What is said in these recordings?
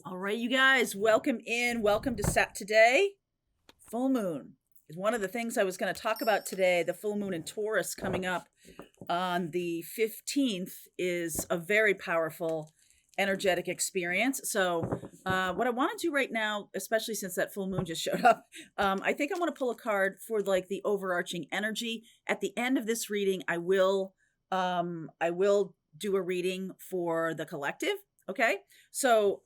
All right, you guys, welcome in. Welcome to today. Full moon is one of the things I was going to talk about today. The full moon in Taurus coming up on the 15th is a very powerful energetic experience. So what I want to do right now, especially since that full moon just showed up, I think I want to pull a card for like the overarching energy. At the end of this reading, I will do a reading for the collective. Okay, so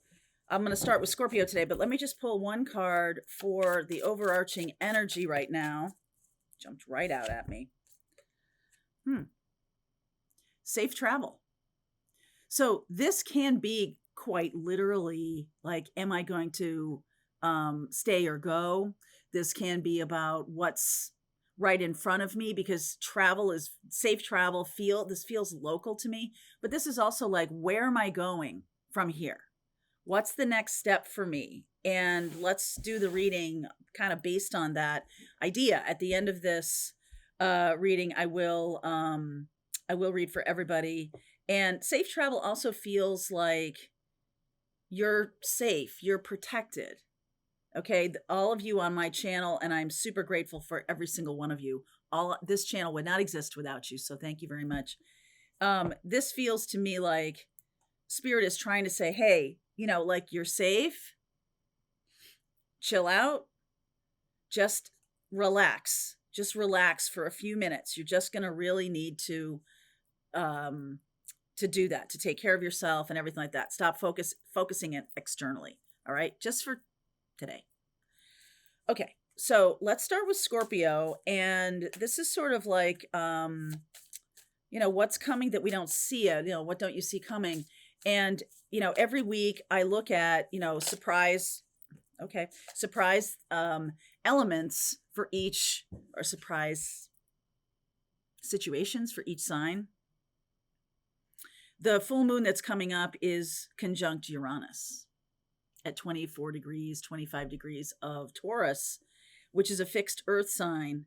I'm going to start with Scorpio today, but let me just pull one card for the overarching energy right now. Jumped right out at me. Safe travel. So this can be quite literally like, am I going to stay or go? This can be about what's right in front of me, because travel is safe travel. This feels local to me, but this is also like, where am I going from here? What's the next step for me? And let's do the reading kind of based on that idea. At the end of this reading, I will read for everybody. And safe travel also feels like you're safe, you're protected. Okay, all of you on my channel, and I'm super grateful for every single one of you. This channel would not exist without you, so thank you very much. This feels to me like Spirit is trying to say, hey, like, you're safe, chill out, just relax for a few minutes. You're just going to really need to do that, to take care of yourself and everything like that. Stop focusing it externally. All right. Just for today. Okay. So let's start with Scorpio. And this is sort of like, what's coming that we don't see it, what don't you see coming? And, every week I look at, surprise elements for each, or surprise situations for each sign. The full moon that's coming up is conjunct Uranus at 24 degrees, 25 degrees of Taurus, which is a fixed earth sign.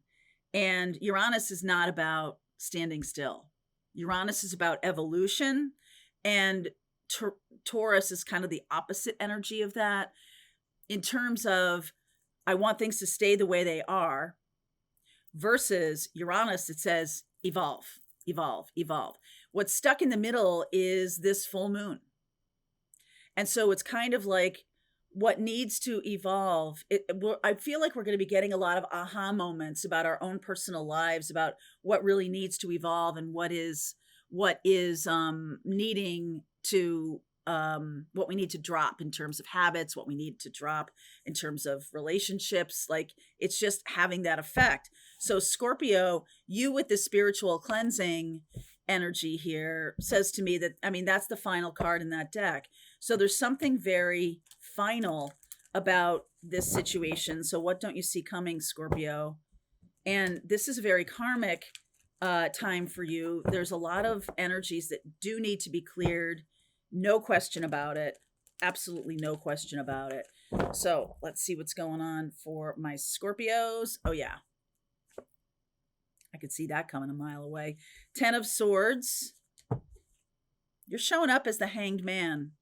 And Uranus is not about standing still. Uranus is about evolution, and Taurus is kind of the opposite energy of that, in terms of, I want things to stay the way they are, versus Uranus, it says evolve, evolve, evolve. What's stuck in the middle is this full moon. And so it's kind of like what needs to evolve. I feel like we're going to be getting a lot of aha moments about our own personal lives, about what really needs to evolve and what is needing to, what we need to drop in terms of habits, what we need to drop in terms of relationships. Like, it's just having that effect. So Scorpio, you with the spiritual cleansing energy here says to me that, that's the final card in that deck. So there's something very final about this situation. So what don't you see coming, Scorpio? And this is a very karmic time for you. There's a lot of energies that do need to be cleared. No question about it. Absolutely no question about it. So let's see what's going on for my Scorpios. Oh yeah, I could see that coming a mile away. 10 of Swords. You're showing up as the Hanged Man.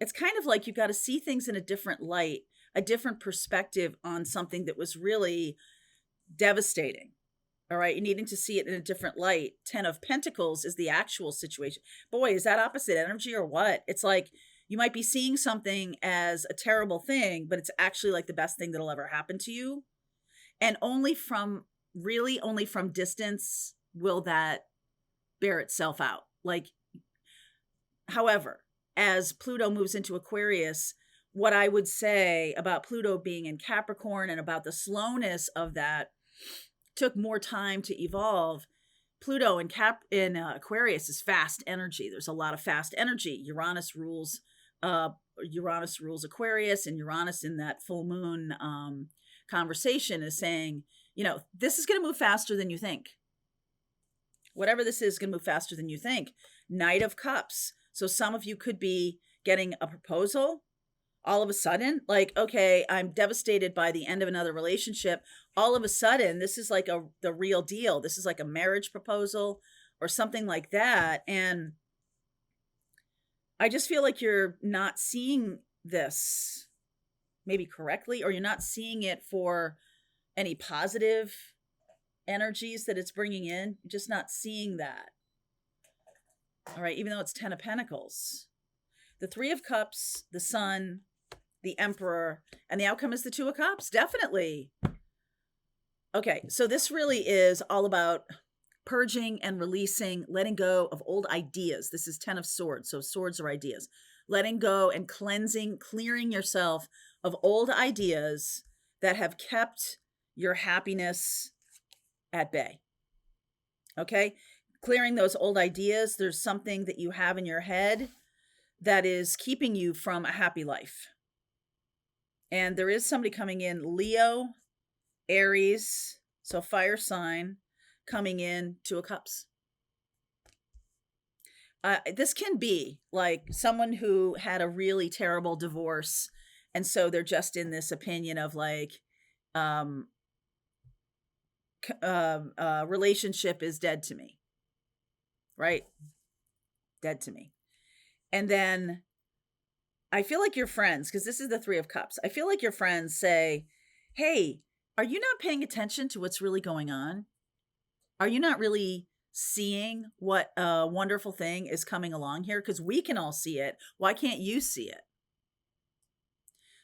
It's kind of like you've got to see things in a different light, a different perspective on something that was really devastating. All right, you're needing to see it in a different light. 10 of Pentacles is the actual situation. Boy, is that opposite energy or what? It's like you might be seeing something as a terrible thing, but it's actually like the best thing that'll ever happen to you. And only from distance will that bear itself out. Like, however, as Pluto moves into Aquarius, what I would say about Pluto being in Capricorn and about the slowness of that, took more time to evolve. Pluto in Aquarius is fast energy. There's a lot of fast energy. Uranus rules Aquarius, and Uranus in that full moon conversation is saying, this is going to move faster than you think. Whatever this is going to move faster than you think. Knight of Cups. So some of you could be getting a proposal all of a sudden, like, okay, I'm devastated by the end of another relationship. All of a sudden, this is like the real deal. This is like a marriage proposal or something like that. And I just feel like you're not seeing this maybe correctly, or you're not seeing it for any positive energies that it's bringing in. You're just not seeing that. All right, even though it's 10 of Pentacles. The 3 of Cups, the Sun, the Emperor, and the outcome is the 2 of Cups. Definitely. Okay, so this really is all about purging and releasing, letting go of old ideas. This is 10 of Swords, so swords are ideas. Letting go and cleansing, clearing yourself of old ideas that have kept your happiness at bay. Okay? Clearing those old ideas. There's something that you have in your head that is keeping you from a happy life. And there is somebody coming in, Leo, Aries, so fire sign, coming in, 2 of Cups. This can be like someone who had a really terrible divorce, and so they're just in this opinion of like, relationship is dead to me, right? Dead to me. And then I feel like your friends, because this is the 3 of Cups, I feel like your friends say, hey, are you not paying attention to what's really going on? Are you not really seeing what a wonderful thing is coming along here? Because we can all see it. Why can't you see it?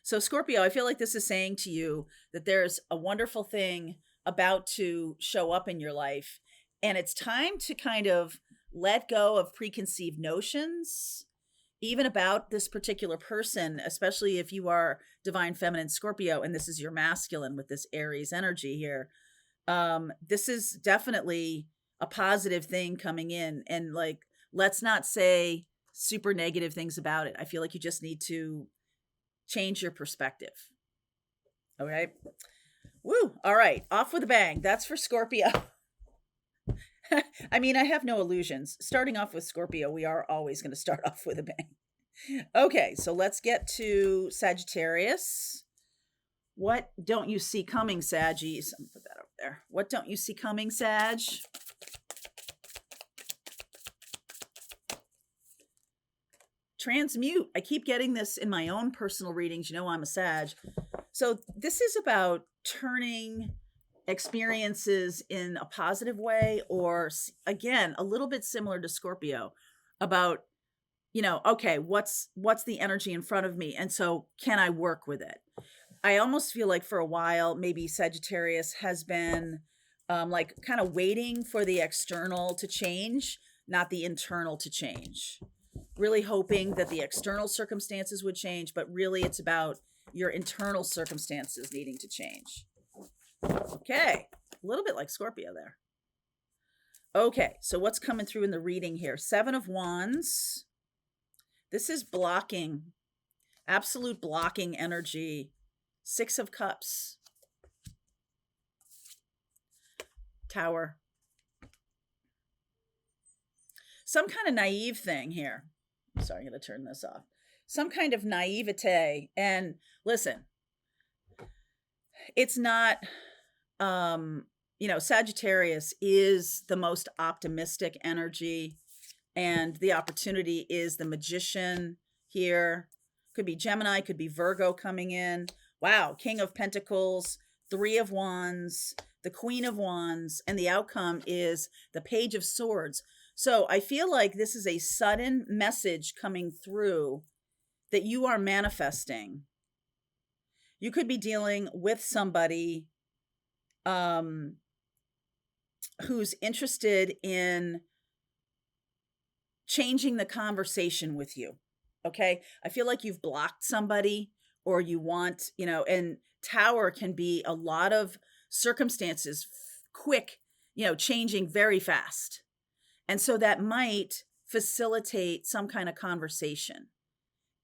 So Scorpio, I feel like this is saying to you that there's a wonderful thing about to show up in your life. And it's time to kind of let go of preconceived notions, even about this particular person, especially if you are divine feminine Scorpio, and this is your masculine with this Aries energy here. This is definitely a positive thing coming in. And like, let's not say super negative things about it. I feel like you just need to change your perspective. Okay. Woo. All right. Off with a bang. That's for Scorpio. I mean, I have no illusions. Starting off with Scorpio, we are always going to start off with a bang. Okay, so let's get to Sagittarius. What don't you see coming, Saggies? I'm going to put that over there. What don't you see coming, Sag? Transmute. I keep getting this in my own personal readings. You know I'm a Sag. So this is about turning experiences in a positive way, or again, a little bit similar to Scorpio, about, you know, okay, what's the energy in front of me? And so can I work with it? I almost feel like for a while, maybe Sagittarius has been like kind of waiting for the external to change, not the internal to change. Really hoping that the external circumstances would change, but really it's about your internal circumstances needing to change. Okay, a little bit like Scorpio there. Okay, so what's coming through in the reading here? 7 of Wands. This is blocking, absolute blocking energy. 6 of Cups. Tower. Some kind of naive thing here. Sorry, I'm going to turn this off. Some kind of naivete. And listen, it's not, you know, Sagittarius is the most optimistic energy, and the opportunity is the Magician here. Could be Gemini, could be Virgo coming in. Wow, King of Pentacles, 3 of Wands, the Queen of Wands, and the outcome is the Page of Swords. So I feel like this is a sudden message coming through that you are manifesting. You could be dealing with somebody who's interested in changing the conversation with you. Okay. I feel like you've blocked somebody, or you want, you know, and Tower can be a lot of circumstances, quick, you know, changing very fast. And so that might facilitate some kind of conversation.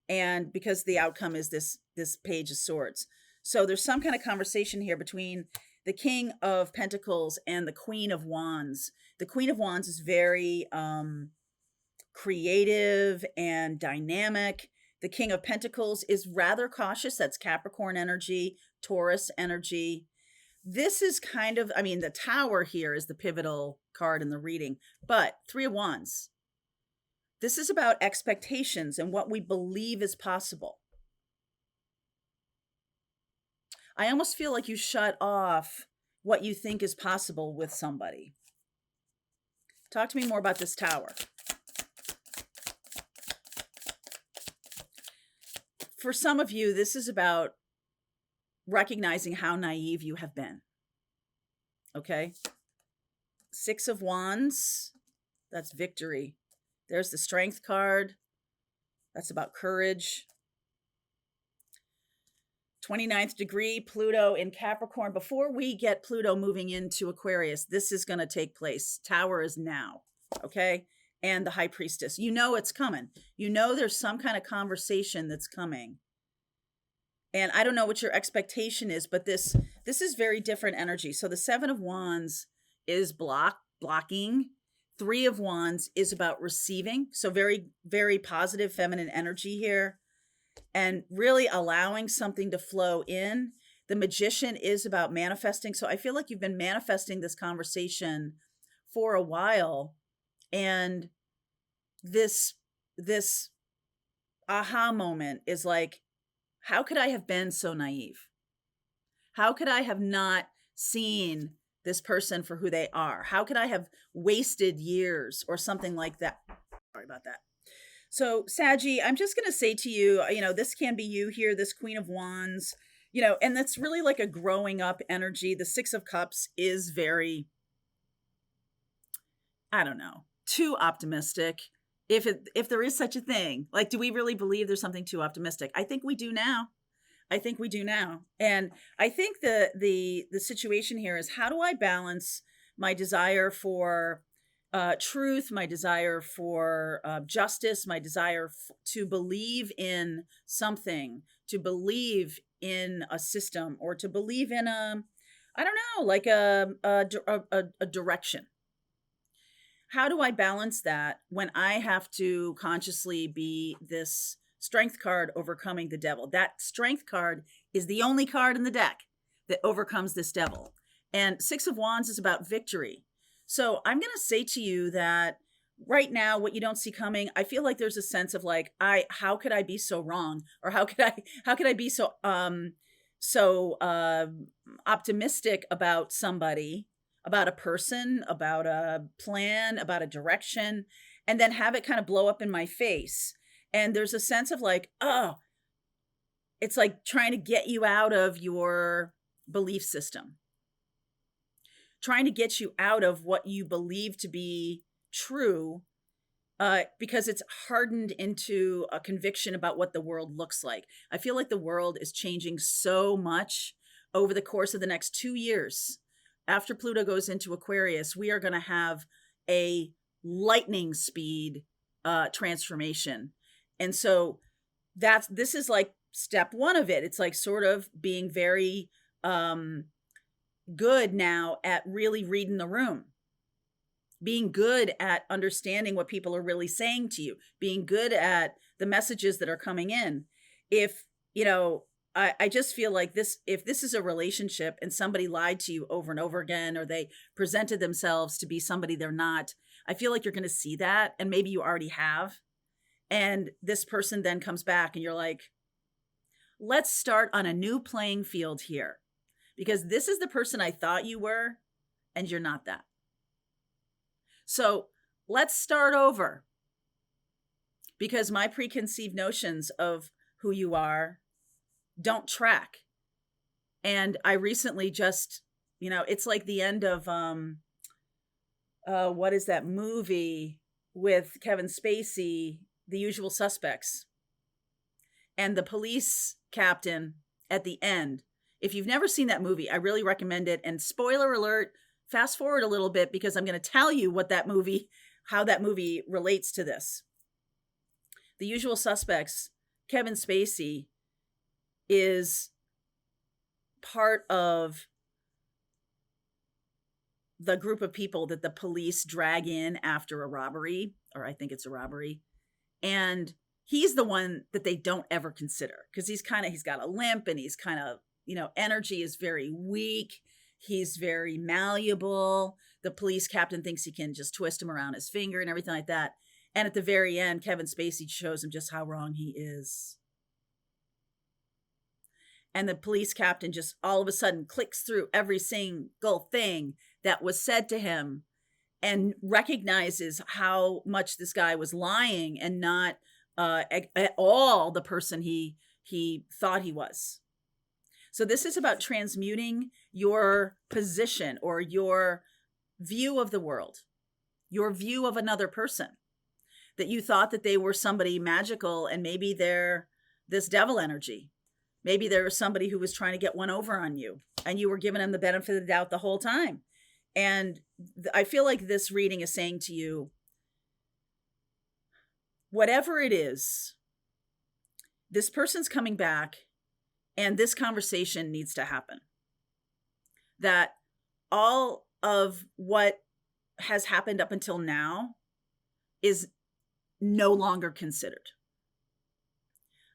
And because the outcome is this Page of Swords. So there's some kind of conversation here between the King of Pentacles and the Queen of Wands. The Queen of Wands is very creative and dynamic. The King of Pentacles is rather cautious. That's Capricorn energy, Taurus energy. This is kind of, I mean, the Tower here is the pivotal card in the reading, but 3 of Wands. This is about expectations and what we believe is possible. I almost feel like you shut off what you think is possible with somebody. Talk to me more about this Tower. For some of you, this is about recognizing how naive you have been. Okay? Six of Wands, that's victory. There's the Strength card. That's about courage. 29th degree, Pluto in Capricorn. Before we get Pluto moving into Aquarius, this is going to take place. Tower is now, okay? And the High Priestess. You know it's coming. You know there's some kind of conversation that's coming. And I don't know what your expectation is, but this is very different energy. So the Seven of Wands is blocking. Three of Wands is about receiving. So very, very positive feminine energy here. And really allowing something to flow in. The Magician is about manifesting. So I feel like you've been manifesting this conversation for a while. And this aha moment is like, how could I have been so naive? How could I have not seen this person for who they are? How could I have wasted years or something like that? Sorry about that. So, Saggy, I'm just going to say to you, this can be you here, this Queen of Wands, and that's really like a growing up energy. The Six of Cups is very, I don't know, too optimistic. If there is such a thing, like, do we really believe there's something too optimistic? I think we do now. And I think the situation here is, how do I balance my desire for truth, my desire for justice, my desire to believe in something, to believe in a system, or to believe in a direction. How do I balance that when I have to consciously be this Strength card overcoming the devil? That Strength card is the only card in the deck that overcomes this devil. And Six of Wands is about victory. So I'm going to say to you that right now, what you don't see coming, I feel like there's a sense of like, how could I be so wrong? Or how could I be so optimistic about somebody, about a person, about a plan, about a direction, and then have it kind of blow up in my face. And there's a sense of like, oh, it's like trying to get you out of your belief system, trying to get you out of what you believe to be true, because it's hardened into a conviction about what the world looks like. I feel like the world is changing so much over the course of the next 2 years. After Pluto goes into Aquarius, we are going to have a lightning speed transformation. And so this is like step one of it. It's like sort of being very good now at really reading the room, being good at understanding what people are really saying to you, being good at the messages that are coming in. If, I just feel like if this is a relationship and somebody lied to you over and over again, or they presented themselves to be somebody they're not, I feel like you're going to see that. And maybe you already have. And this person then comes back and you're like, let's start on a new playing field here, because this is the person I thought you were, and you're not that. So let's start over, because my preconceived notions of who you are don't track. And I recently just, it's like the end of, what is that movie with Kevin Spacey, The Usual Suspects, and the police captain at the end. If you've never seen that movie, I really recommend it. And spoiler alert, fast forward a little bit, because I'm going to tell you how that movie relates to this. The Usual Suspects, Kevin Spacey is part of the group of people that the police drag in after a robbery, or I think it's a robbery. And he's the one that they don't ever consider, because he's got a limp, and he's kind of, energy is very weak. He's very malleable. The police captain thinks he can just twist him around his finger and everything like that. And at the very end, Kevin Spacey shows him just how wrong he is. And the police captain just all of a sudden clicks through every single thing that was said to him and recognizes how much this guy was lying and not at all the person he thought he was. So this is about transmuting your position or your view of the world, your view of another person, that you thought that they were somebody magical, and maybe they're this devil energy. Maybe there was somebody who was trying to get one over on you, and you were giving them the benefit of the doubt the whole time. And I feel like this reading is saying to you, whatever it is, this person's coming back, and this conversation needs to happen. That all of what has happened up until now is no longer considered.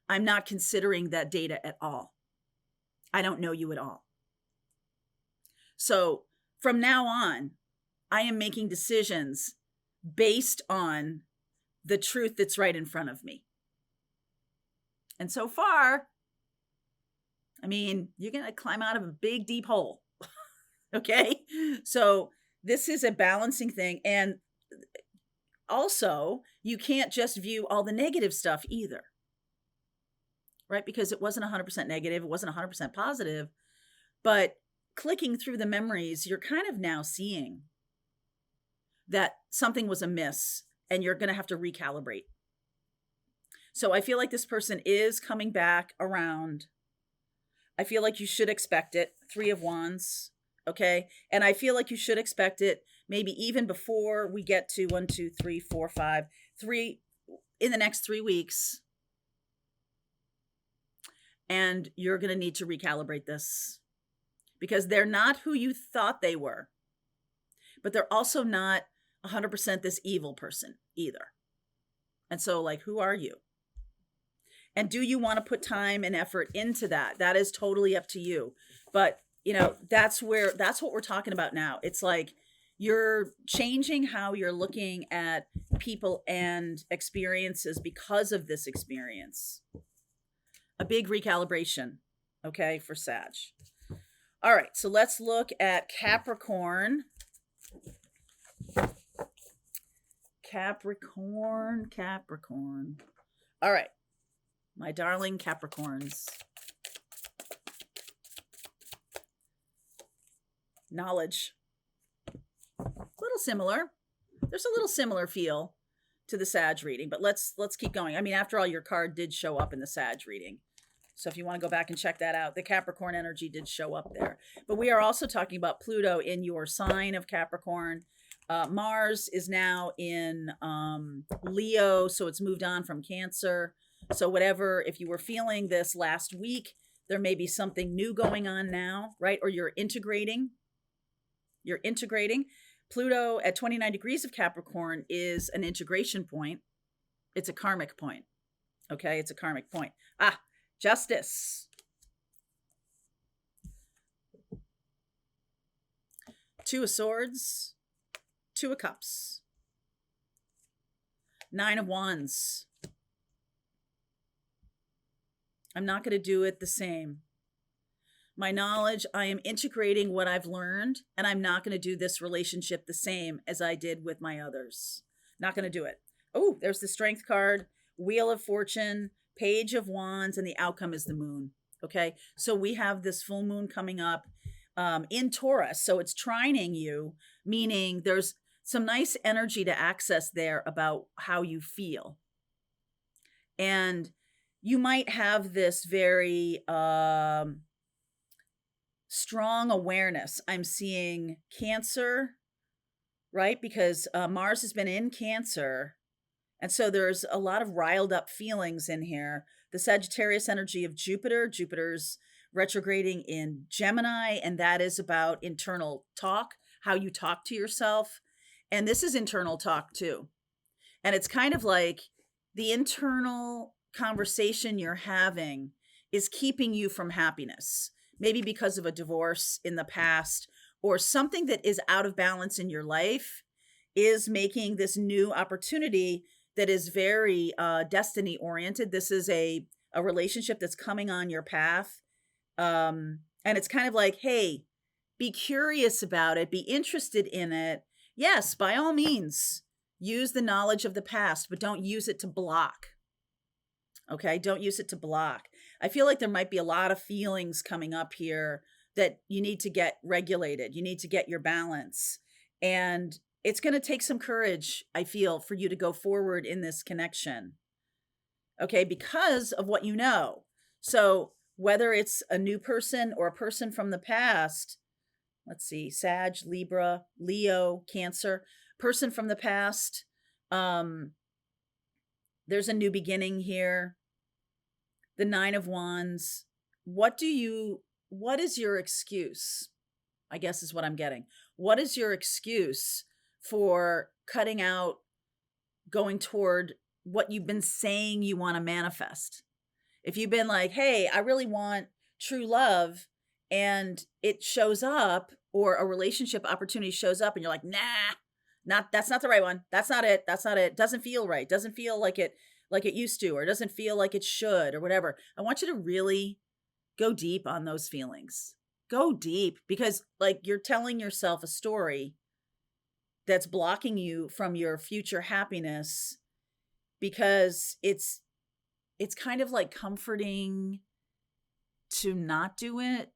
I'm not considering that data at all. I don't know you at all. So from now on, I am making decisions based on the truth that's right in front of me. And so far, I mean, you're going to climb out of a big, deep hole. Okay? So this is a balancing thing. And also, you can't just view all the negative stuff either. Right? Because it wasn't 100% negative. It wasn't 100% positive. But clicking through the memories, you're kind of now seeing that something was amiss and you're going to have to recalibrate. So I feel like this person is coming back around. I feel like you should expect it. 3 of Wands. Okay. And I feel like you should expect it maybe even before we get to 1, 2, 3, 4, 5, 3 in the next 3 weeks. And you're going to need to recalibrate this because they're not who you thought they were, but they're also not 100% this evil person either. And so, like, who are you? And do you want to put time and effort into that? That is totally up to you. But, you know, that's what we're talking about now. It's like you're changing how you're looking at people and experiences because of this experience. A big recalibration, okay, for Sag. All right, so let's look at Capricorn. Capricorn. All right, my darling Capricorns. Knowledge. A little similar. There's a little similar feel to the Sag reading, but let's keep going. I mean, after all, your card did show up in the Sag reading. So if you want to go back and check that out, the Capricorn energy did show up there. But we are also talking about Pluto in your sign of Capricorn. Mars is now in Leo, so it's moved on from Cancer. So whatever, if you were feeling this last week, there may be something new going on now, right? Or you're integrating. Pluto at 29 degrees of Capricorn is an integration point. It's a karmic point. Okay, it's a karmic point. Justice. 2 of Swords. 2 of Cups. 9 of Wands. I'm not going to do it the same. My knowledge, I am integrating what I've learned, and I'm not going to do this relationship the same as I did with my others. Not going to do it. Oh, there's the Strength card, Wheel of Fortune, Page of Wands, and the outcome is the Moon. Okay, so we have this full moon coming up in Taurus. So it's trining you, meaning there's some nice energy to access there about how you feel. And you might have this very strong awareness. I'm seeing Cancer, right? Because Mars has been in Cancer. And so there's a lot of riled up feelings in here. The Sagittarius energy of Jupiter. Jupiter's retrograding in Gemini, and that is about internal talk, how you talk to yourself. And this is internal talk too. And it's kind of like the internal conversation you're having is keeping you from happiness. Maybe because of a divorce in the past or something that is out of balance in your life is making this new opportunity that is very destiny oriented. This is a relationship that's coming on your path And it's kind of like, hey, be curious about it, be interested in it. Yes, by all means, use the knowledge of the past, but don't use it to block. Okay, don't use it to block. I feel like there might be a lot of feelings coming up here that you need to get regulated. You need to get your balance. And it's going to take some courage, I feel, for you to go forward in this connection. Okay, because of what you know. So whether it's a new person or a person from the past, let's see, Sag, Libra, Leo, Cancer, person from the past, there's a new beginning here. The 9 of Wands. What is your excuse? I guess is what I'm getting. What is your excuse for cutting out, going toward what you've been saying you want to manifest? If you've been like, hey, I really want true love, and it shows up, or a relationship opportunity shows up and you're like, nah, that's not the right one. That's not it. That's not it. Doesn't feel right. Doesn't feel like it used to, or doesn't feel like it should, or whatever. I want you to really go deep on those feelings. Go deep, because like you're telling yourself a story that's blocking you from your future happiness, because it's kind of like comforting to not do it,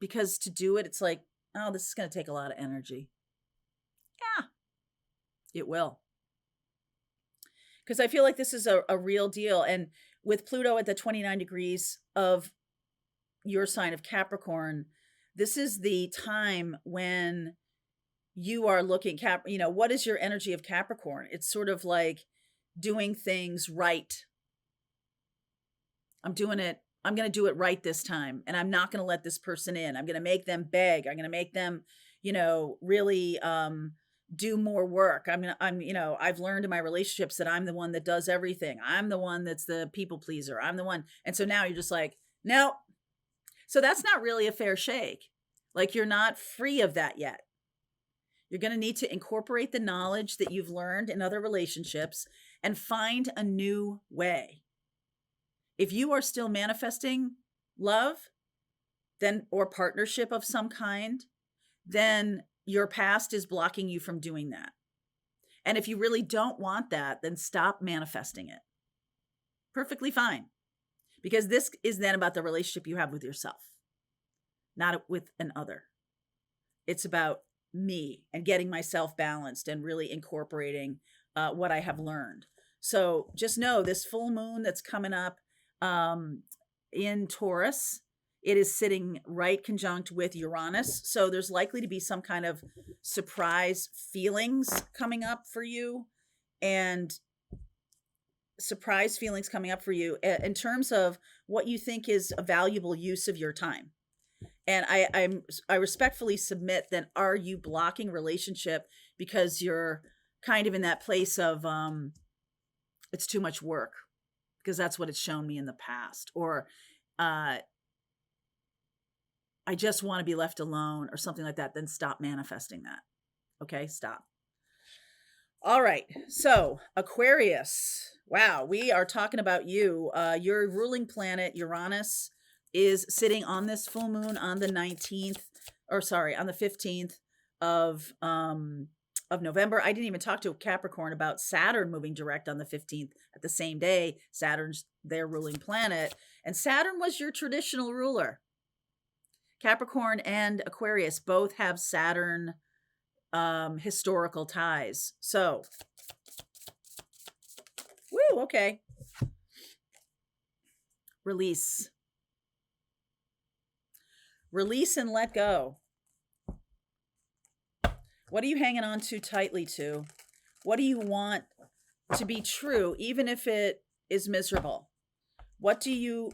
because to do it, it's like, oh, this is going to take a lot of energy. Yeah, it will. Because I feel like this is a real deal. And with Pluto at the 29 degrees of your sign of Capricorn, this is the time when you are looking, what is your energy of Capricorn? It's sort of like doing things right. I'm going to do it right this time. And I'm not going to let this person in. I'm going to make them beg. I'm going to make them, really, do more work. I've learned in my relationships that I'm the one that does everything. I'm the one that's the people pleaser. I'm the one. And so now you're just like, no. So that's not really a fair shake. Like, you're not free of that yet. You're going to need to incorporate the knowledge that you've learned in other relationships and find a new way. If you are still manifesting love, then, or partnership of some kind, then your past is blocking you from doing that. And if you really don't want that, then stop manifesting it. Perfectly fine. Because this is then about the relationship you have with yourself, not with an other. It's about me and getting myself balanced and really incorporating what I have learned. So just know this full moon that's coming up in Taurus, it is sitting right conjunct with Uranus. So there's likely to be some kind of surprise feelings coming up for you, and surprise feelings coming up for you in terms of what you think is a valuable use of your time. And I respectfully submit that, are you blocking relationship because you're kind of in that place of it's too much work, because that's what it's shown me in the past, or I just want to be left alone, or something like that, then stop manifesting that. Okay, stop. All right. So Aquarius, wow, we are talking about you. Your ruling planet, Uranus, is sitting on this full moon on the 15th of November. I didn't even talk to Capricorn about Saturn moving direct on the 15th at the same day. Saturn's their ruling planet, and Saturn was your traditional ruler. Capricorn and Aquarius both have Saturn historical ties. So, woo, okay. Release and let go. What are you hanging on too tightly to? What do you want to be true, even if it is miserable? What do you,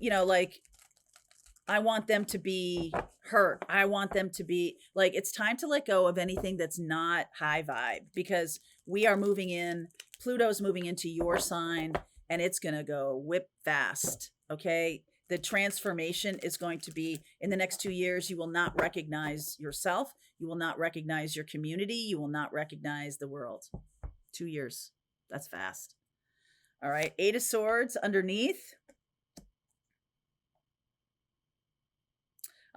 I want them to be hurt. I want them to be like, it's time to let go of anything that's not high vibe, because we are moving in, Pluto's moving into your sign, and it's going to go whip fast. Okay. The transformation is going to be in the next 2 years. You will not recognize yourself. You will not recognize your community. You will not recognize the world. 2 years. That's fast. All right. 8 of Swords underneath.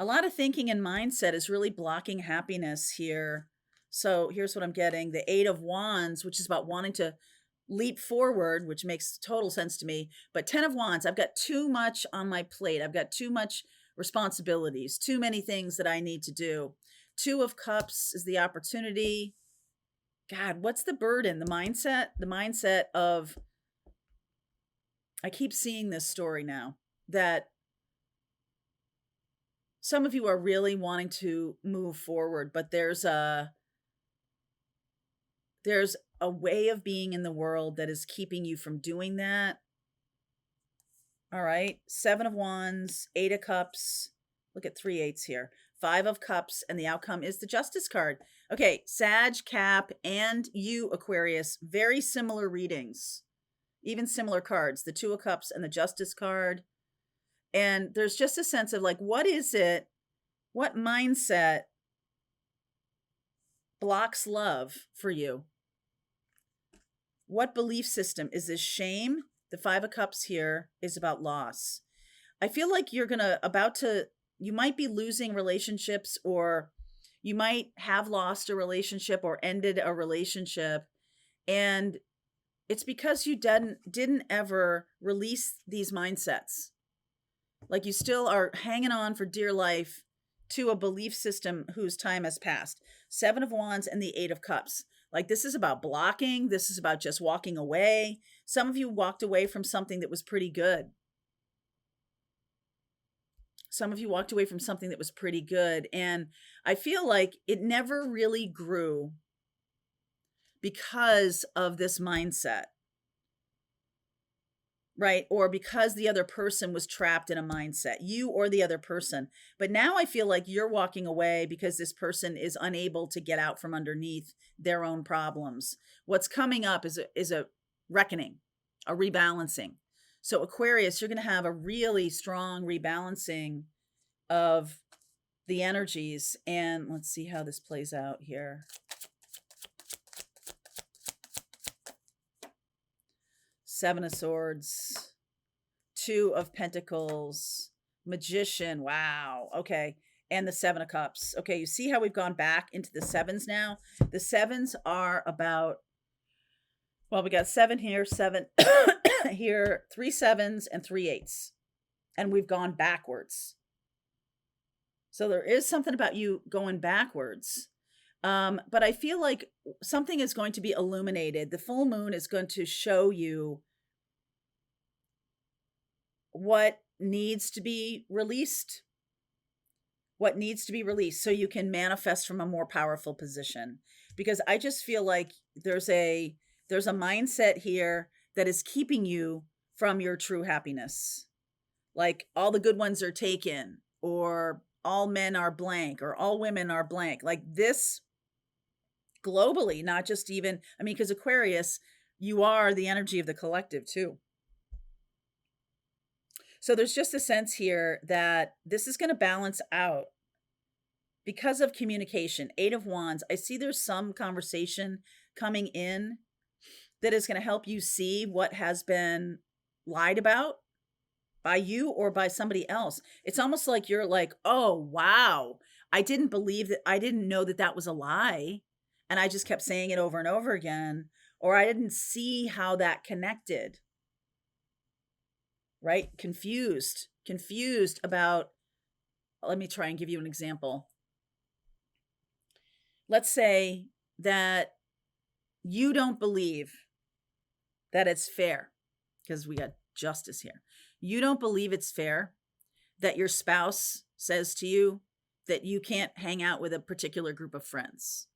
A lot of thinking and mindset is really blocking happiness here. So here's what I'm getting. The Eight of Wands, which is about wanting to leap forward, which makes total sense to me. But 10 of Wands, I've got too much on my plate. I've got too much responsibilities, too many things that I need to do. Two of Cups is the opportunity. God, what's the burden? The mindset of, I keep seeing this story now, that some of you are really wanting to move forward, but there's a way of being in the world that is keeping you from doing that. All right. 7 of Wands, 8 of Cups. Look at 3 8s here. 5 of Cups, and the outcome is the Justice card. Okay, Sag, Cap, and you, Aquarius, very similar readings, even similar cards, the 2 of Cups and the Justice card. And there's just a sense of like, what is it? What mindset blocks love for you? What belief system? Is this shame? The 5 of Cups here is about loss. I feel like you're you might be losing relationships, or you might have lost a relationship or ended a relationship. And it's because you didn't ever release these mindsets. Like you still are hanging on for dear life to a belief system whose time has passed. 7 of Wands and the 8 of Cups. Like this is about blocking. This is about just walking away. Some of you walked away from something that was pretty good. Some of you walked away from something that was pretty good. And I feel like it never really grew because of this mindset. Right? Or because the other person was trapped in a mindset, you or the other person. But now I feel like you're walking away because this person is unable to get out from underneath their own problems. What's coming up is a reckoning, a rebalancing. So Aquarius, you're going to have a really strong rebalancing of the energies. And let's see how this plays out here. Seven of Swords, 2 of Pentacles, Magician. Wow. Okay. And the 7 of Cups. Okay. You see how we've gone back into the 7s now? The 7s are about, well, we got 7 here, 7 here, 3 7s and 3 8s. And we've gone backwards. So there is something about you going backwards. But I feel like something is going to be illuminated. The full moon is going to show you what needs to be released, so you can manifest from a more powerful position. Because I just feel like there's a mindset here that is keeping you from your true happiness. Like all the good ones are taken, or all men are blank, or all women are blank. Like this globally, not just even, I mean, because Aquarius, you are the energy of the collective too. So there's just a sense here that this is going to balance out because of communication. 8 of Wands. I see there's some conversation coming in that is going to help you see what has been lied about by you or by somebody else. It's almost like you're like, oh, wow, I didn't know that was a lie. And I just kept saying it over and over again, or I didn't see how that connected. Right? Confused about, let me try and give you an example. Let's say that you don't believe that it's fair, because we got justice here. You don't believe it's fair that your spouse says to you that you can't hang out with a particular group of friends.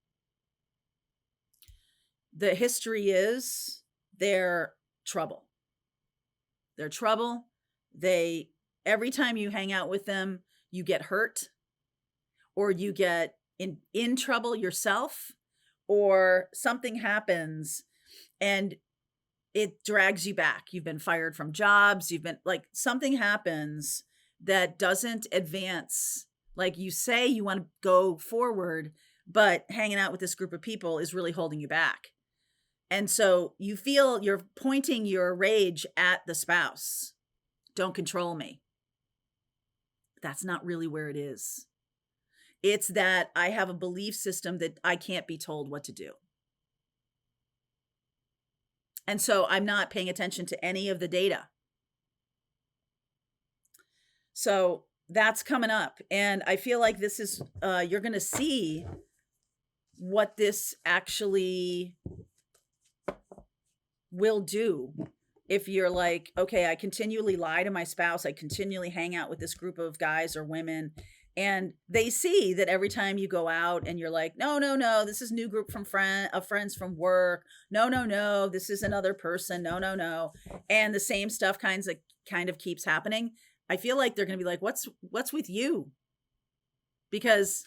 The history is they're trouble. They're trouble. Every time you hang out with them, you get hurt, or you get in trouble yourself, or something happens and it drags you back. You've been fired from jobs. You've been like, something happens that doesn't advance. Like you say you want to go forward, but hanging out with this group of people is really holding you back. And so you feel you're pointing your rage at the spouse. Don't control me. that's not really where it is. It's that I have a belief system that I can't be told what to do. And so I'm not paying attention to any of the data. So that's coming up. And I feel like this is, you're going to see what this actually will do. If you're like, okay, I continually lie to my spouse, I continually hang out with this group of guys or women, and they see that every time you go out and you're like, no, this is new group from friends from work. No, this is another person. No. And the same stuff kind of keeps happening. I feel like they're going to be like, what's with you? Because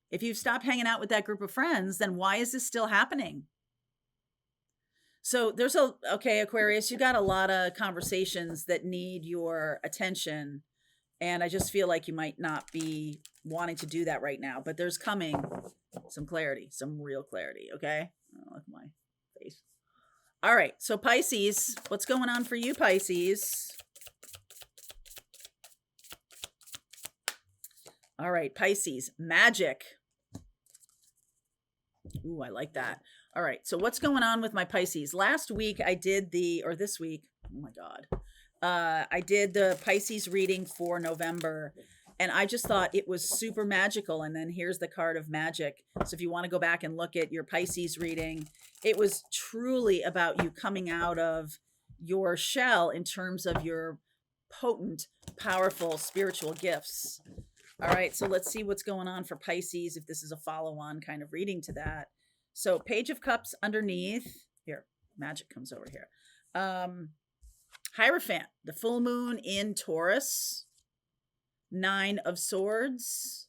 if you've stopped hanging out with that group of friends, then why is this still happening? So there's okay, Aquarius, you got a lot of conversations that need your attention. And I just feel like you might not be wanting to do that right now, but there's coming some clarity, some real clarity. Okay. Oh, look at my face. All right. So Pisces, what's going on for you, Pisces? All right. Pisces, magic. Ooh, I like that. All right. So what's going on with my Pisces? Last week I did this week, oh my God. I did the Pisces reading for November, and I just thought it was super magical. And then here's the card of magic. So if you want to go back and look at your Pisces reading, it was truly about you coming out of your shell in terms of your potent, powerful spiritual gifts. All right. So let's see what's going on for Pisces, if this is a follow-on kind of reading to that. So Page of Cups underneath here, magic comes over here. Hierophant, the full moon in Taurus, 9 of Swords.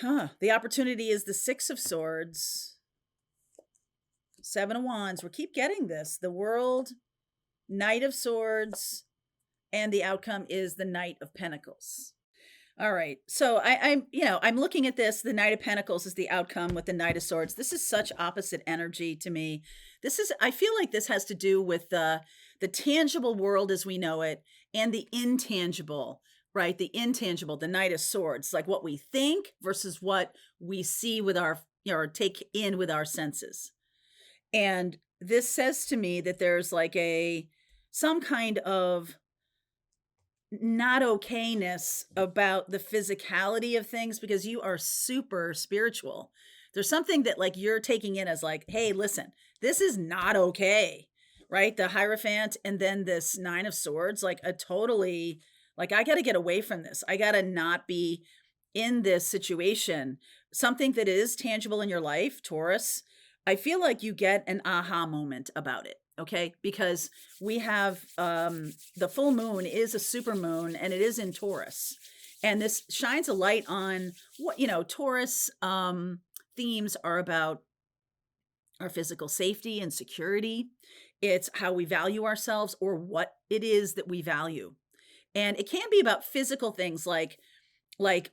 The opportunity is the 6 of Swords, 7 of Wands. We keep getting this. The World, Knight of Swords, and the outcome is the Knight of Pentacles. All right. So I'm looking at this. The Knight of Pentacles is the outcome with the Knight of Swords. This is such opposite energy to me. I feel like this has to do with the tangible world as we know it and the intangible, right? The intangible, the Knight of Swords, like what we think versus what we see with our, or take in with our senses. And this says to me that there's like some kind of not okayness about the physicality of things, because you are super spiritual. There's something that like you're taking in as like, hey, listen, this is not okay, right? The Hierophant and then this 9 of Swords, like a totally, like I got to get away from this. I got to not be in this situation. Something that is tangible in your life, Taurus, I feel like you get an aha moment about it. Okay, because we have the full moon is a super moon and it is in Taurus. And this shines a light on what, Taurus themes are about our physical safety and security. It's how we value ourselves or what it is that we value. And it can be about physical things like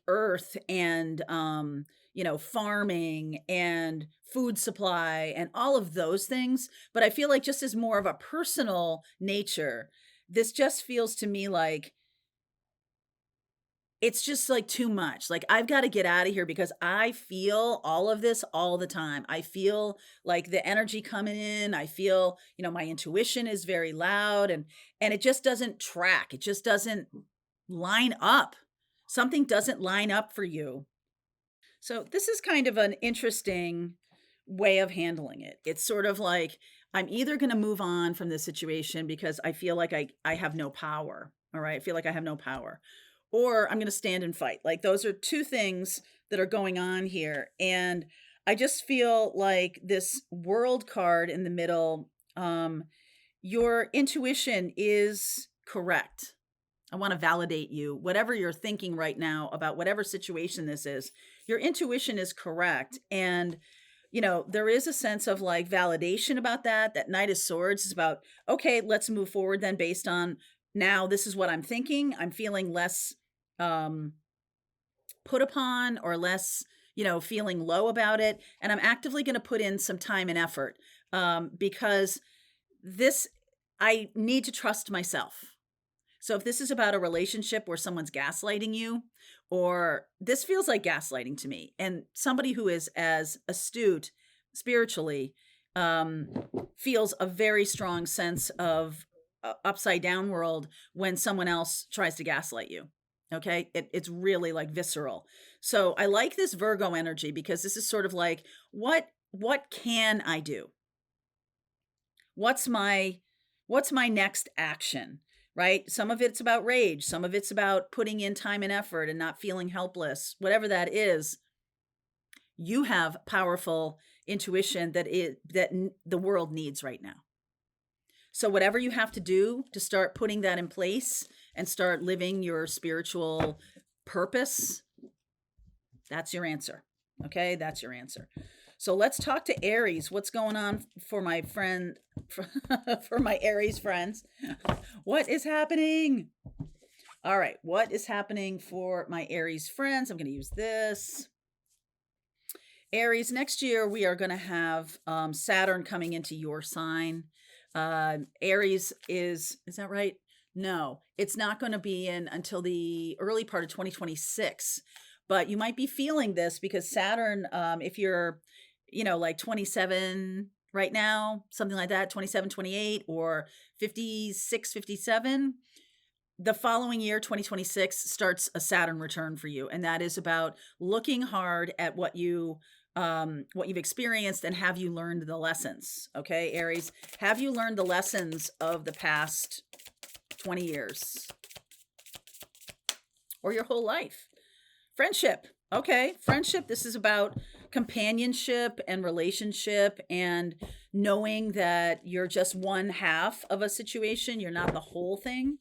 earth and, farming and food supply and all of those things. But I feel like just as more of a personal nature, this just feels to me like it's just like too much. Like I've got to get out of here because I feel all of this all the time. I feel like the energy coming in. I feel, my intuition is very loud and it just doesn't track. It just doesn't line up. Something doesn't line up for you. So this is kind of an interesting way of handling it. It's sort of like, I'm either going to move on from this situation because I feel like I have no power. All right. I feel like I have no power, or I'm going to stand and fight. Like those are two things that are going on here. And I just feel like this World card in the middle, your intuition is correct. I want to validate you. Whatever you're thinking right now about whatever situation this is, your intuition is correct. And, there is a sense of like validation about that. That Knight of Swords is about, okay, let's move forward then based on now this is what I'm thinking. I'm feeling less put upon or less, feeling low about it. And I'm actively going to put in some time and effort because I need to trust myself. So if this is about a relationship where someone's gaslighting you, or this feels like gaslighting to me, and somebody who is as astute spiritually um, feels a very strong sense of upside down world when someone else tries to gaslight you. Okay. It's really like visceral. So I like this Virgo energy because this is sort of like, what can I do? What's my next action? Right? Some of it's about rage, some of it's about putting in time and effort and not feeling helpless. Whatever that is, you have powerful intuition that the world needs right now. So whatever you have to do to start putting that in place and start living your spiritual purpose, that's your answer. Okay? That's your answer. So let's talk to Aries. What's going on for my friend, for my Aries friends? What is happening? All right. What is happening for my Aries friends? I'm going to use this. Aries, next year we are going to have Saturn coming into your sign. Aries is that right? No, it's not going to be in until the early part of 2026. But you might be feeling this because Saturn, if you're, like 27 right now, something like that, 27, 28, or 56, 57, the following year, 2026, starts a Saturn return for you. And that is about looking hard at what you've experienced and have you learned the lessons. Okay, Aries, have you learned the lessons of the past 20 years or your whole life? Friendship. Okay, friendship. This is about companionship and relationship and knowing that you're just one half of a situation. You're not the whole thing.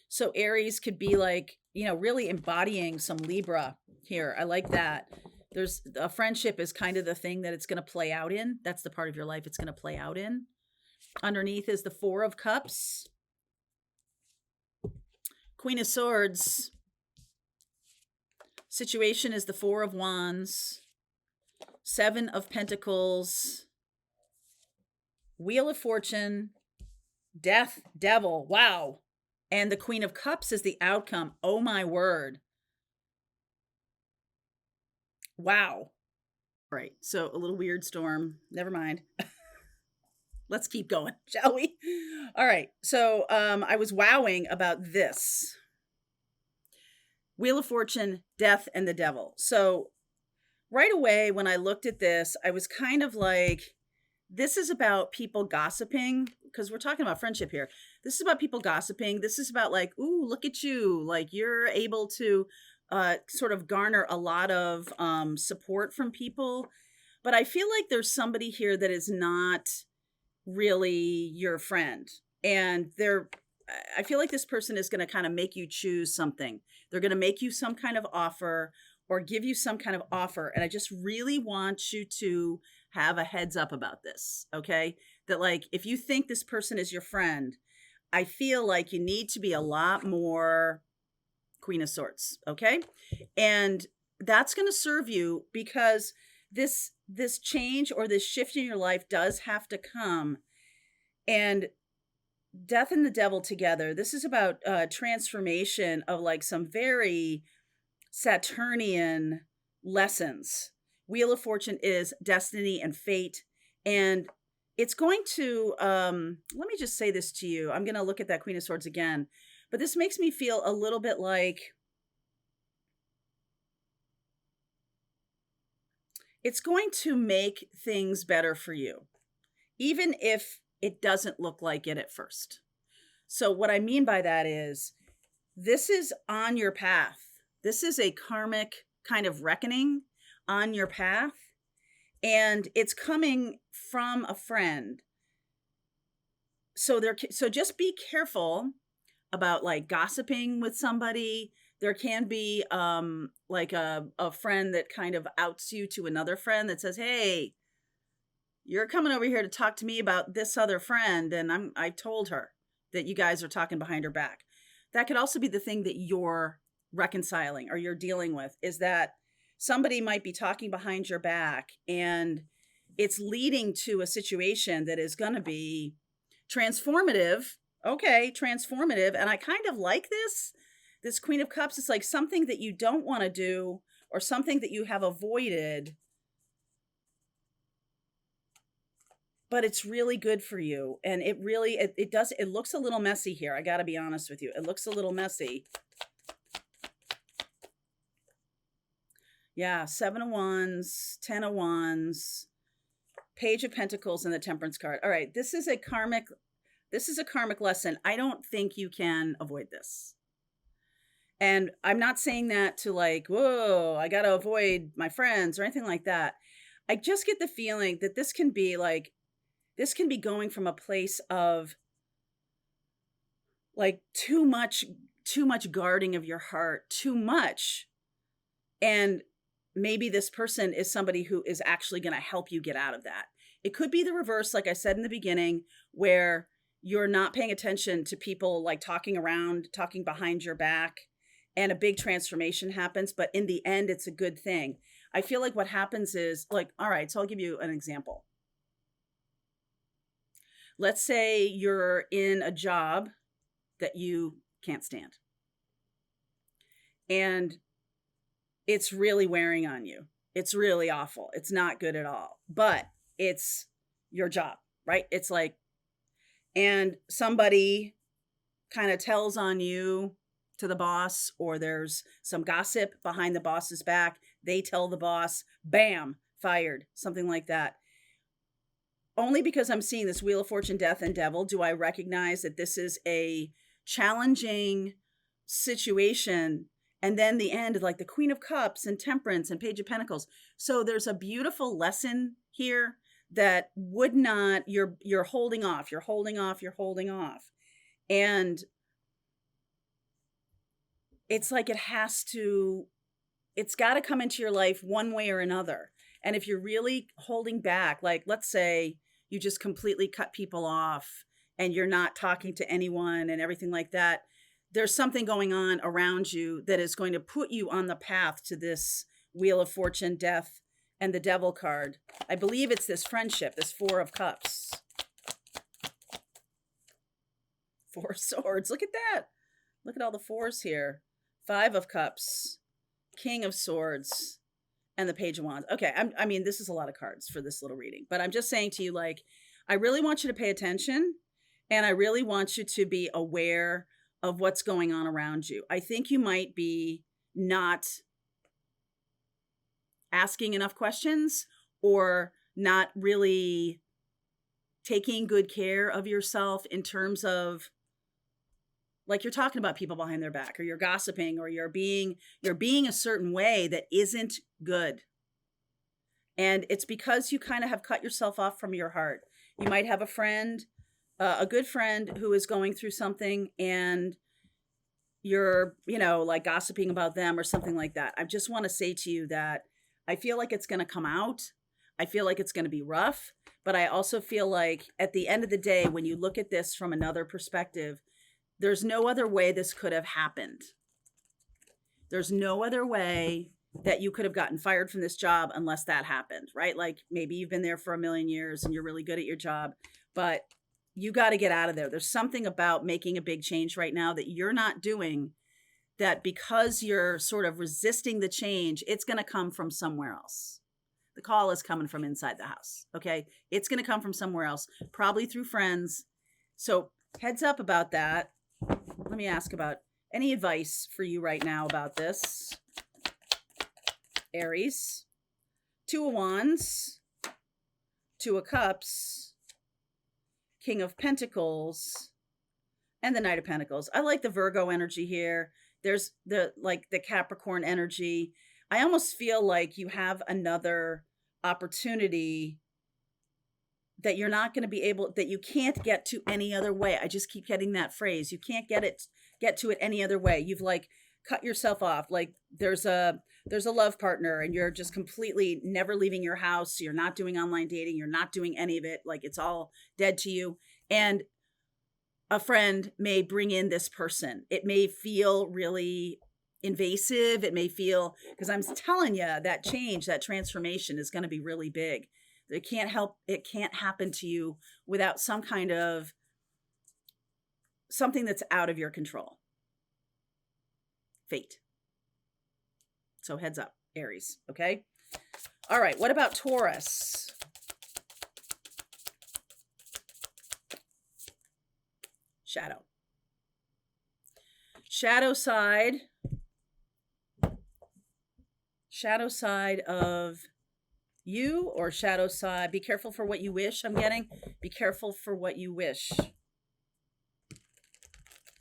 So Aries could be like, really embodying some Libra here. I like that. There's a friendship is kind of the thing that it's going to play out in. That's the part of your life it's going to play out in. Underneath is the Four of Cups. Queen of Swords. Situation is the Four of Wands. Seven of Pentacles. Wheel of Fortune. Death, Devil. Wow. And the Queen of Cups is the outcome. Oh my word. Wow. Right. So a little weird storm. Never mind. Let's keep going, shall we? All right. So I was wowing about this. Wheel of Fortune, Death, and the Devil. So right away when I looked at this, I was kind of like, this is about people gossiping, because we're talking about friendship here. This is about people gossiping. This is about like, ooh, look at you. Like you're able to sort of garner a lot of support from people. But I feel like there's somebody here that is not really your friend. And I feel like this person is going to kind of make you choose something. They're going to make you some kind of offer or give you some kind of offer. And I just really want you to have a heads up about this. Okay. That like, if you think this person is your friend, I feel like you need to be a lot more Queen of Swords. Okay. And that's going to serve you because this change or this shift in your life does have to come. And Death and the Devil together, this is about transformation of like some very Saturnian lessons. Wheel of Fortune is destiny and fate. And it's going to, let me just say this to you. I'm going to look at that Queen of Swords again. But this makes me feel a little bit like it's going to make things better for you, even if it doesn't look like it at first. So what I mean by that is this is on your path. This is a karmic kind of reckoning on your path. And it's coming from a friend. So just be careful about like gossiping with somebody. There can be like a friend that kind of outs you to another friend that says, hey, you're coming over here to talk to me about this other friend. And I told her that you guys are talking behind her back. That could also be the thing that you're reconciling or you're dealing with, is that somebody might be talking behind your back and it's leading to a situation that is going to be transformative. Okay, transformative. And I kind of like this Queen of Cups. It's like something that you don't want to do or something that you have avoided, but it's really good for you. And it really, it looks a little messy here. I got to be honest with you. It looks a little messy. Yeah, 7 of Wands, 10 of Wands, Page of Pentacles, and the Temperance card. All right, this is a karmic lesson. I don't think you can avoid this. And I'm not saying that to like, whoa, I got to avoid my friends or anything like that. I just get the feeling that this can be going from a place of like too much guarding of your heart, too much. And maybe this person is somebody who is actually going to help you get out of that. It could be the reverse, like I said in the beginning, where you're not paying attention to people like talking behind your back, and a big transformation happens. But in the end, it's a good thing. I feel like what happens is like, all right, so I'll give you an example. Let's say you're in a job that you can't stand, and it's really wearing on you. It's really awful. It's not good at all, but it's your job, right? It's like, and somebody kind of tells on you to the boss, or there's some gossip behind the boss's back. They tell the boss, bam, fired, something like that. Only because I'm seeing this Wheel of Fortune, Death, and Devil do I recognize that this is a challenging situation. And then the end, like the Queen of Cups and Temperance and Page of Pentacles. So there's a beautiful lesson here that would not, you're holding off. And it's like it's got to come into your life one way or another. And if you're really holding back, like let's say you just completely cut people off and you're not talking to anyone and everything like that, there's something going on around you that is going to put you on the path to this Wheel of Fortune, Death, and the Devil card. I believe it's this friendship, this 4 of Cups. 4 of Swords. Look at that. Look at all the 4s here. 5 of Cups, King of Swords, and the Page of Wands. Okay, I mean, this is a lot of cards for this little reading, but I'm just saying to you, like, I really want you to pay attention, and I really want you to be aware of what's going on around you. I think you might be not asking enough questions, or not really taking good care of yourself in terms of like you're talking about people behind their back, or you're gossiping, or you're being a certain way that isn't good. And it's because you kind of have cut yourself off from your heart. You might have a friend, a good friend who is going through something, and you're, like gossiping about them or something like that. I just want to say to you that I feel like it's going to come out. I feel like it's going to be rough, but I also feel like at the end of the day, when you look at this from another perspective, there's no other way this could have happened. There's no other way that you could have gotten fired from this job unless that happened, right? Like maybe you've been there for a million years and you're really good at your job, but you got to get out of there. There's something about making a big change right now that you're not doing, that because you're sort of resisting the change, it's going to come from somewhere else. The call is coming from inside the house. Okay. It's going to come from somewhere else, probably through friends. So heads up about that. Let me ask about any advice for you right now about this. Aries, 2 of Wands, 2 of Cups, King of Pentacles, and the Knight of Pentacles. I like the Virgo energy here. There's the Capricorn energy. I almost feel like you have another opportunity that you're not going to be able, that you can't get to any other way. I just keep getting that phrase. You can't get to it any other way. You've like cut yourself off. Like there's a love partner and you're just completely never leaving your house. You're not doing online dating. You're not doing any of it. Like it's all dead to you. And a friend may bring in this person. It may feel really invasive. It may feel, because I'm telling you, that change, that transformation is going to be really big. It can't happen to you without some kind of something that's out of your control. Fate. So heads up, Aries, okay? All right, what about Taurus? Shadow. Shadow side of you, or shadow side. Be careful for what you wish. I'm getting be careful for what you wish.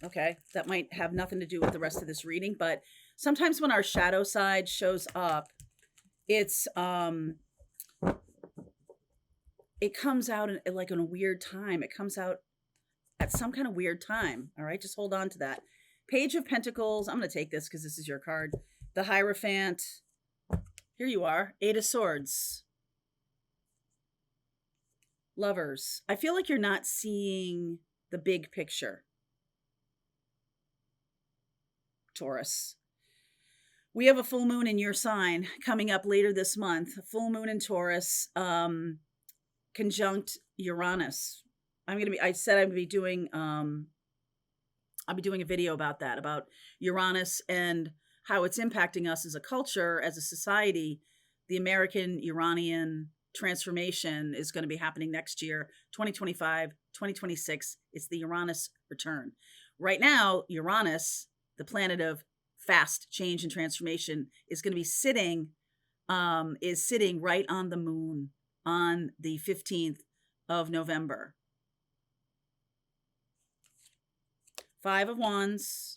Okay, that might have nothing to do with the rest of this reading, but sometimes when our shadow side shows up, it's it comes out like in a weird time. It comes out at some kind of weird time. All right, just hold on to that. Page of Pentacles. I'm going to take this because this is your card. The Hierophant. Here you are. Eight of Swords. Lovers. I feel like you're not seeing the big picture. Taurus. We have a full moon in your sign coming up later this month. Full moon in Taurus, conjunct Uranus. I said I'll be doing a video about that, about Uranus and how it's impacting us as a culture, as a society. The American Uranian transformation is going to be happening next year, 2025, 2026. It's the Uranus return. Right now, Uranus, the planet of fast change and transformation, is going to be sitting right on the moon on the 15th of November. Five of Wands.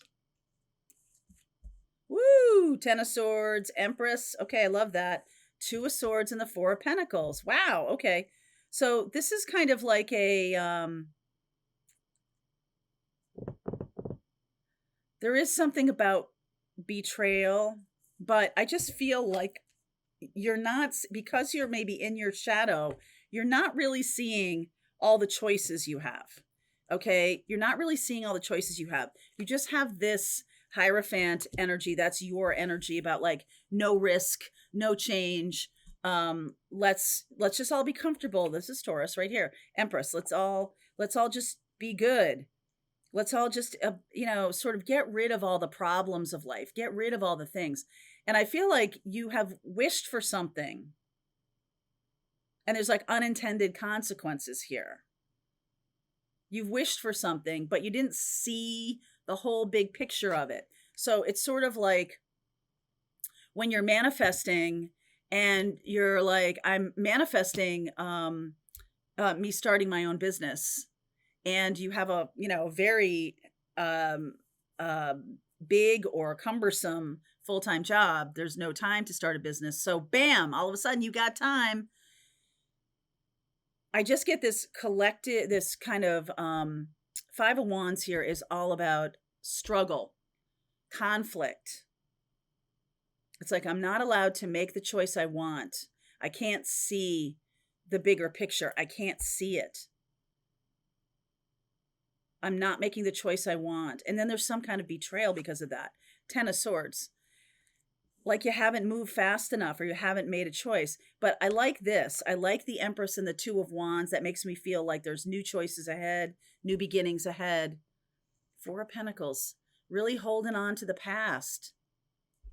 Woo! Ten of Swords, Empress. Okay, I love that. Two of Swords and the Four of Pentacles. Wow, okay. So this is kind of like a, there is something about betrayal, but I just feel like you're not, because you're maybe in your shadow, you're not really seeing all the choices you have. Okay, you're not really seeing all the choices you have. You just have this Hierophant energy. That's your energy about like no risk, no change. Let's just all be comfortable. This is Taurus right here. Empress. Let's all just be good. Let's all just sort of get rid of all the problems of life. Get rid of all the things. And I feel like you have wished for something, and there's like unintended consequences here. You've wished for something, but you didn't see the whole big picture of it. So it's sort of like when you're manifesting and you're like, I'm manifesting me starting my own business, and you have a, very big or cumbersome full-time job. There's no time to start a business. So bam, all of a sudden you got time. I just get this collective, this kind of Five of Wands here is all about struggle, conflict. It's like, I'm not allowed to make the choice I want. I can't see the bigger picture. I can't see it. I'm not making the choice I want. And then there's some kind of betrayal because of that. Ten of Swords. Like you haven't moved fast enough, or you haven't made a choice. But I like this. I like the Empress and the Two of Wands. That makes me feel like there's new choices ahead, new beginnings ahead. Four of Pentacles. Really holding on to the past.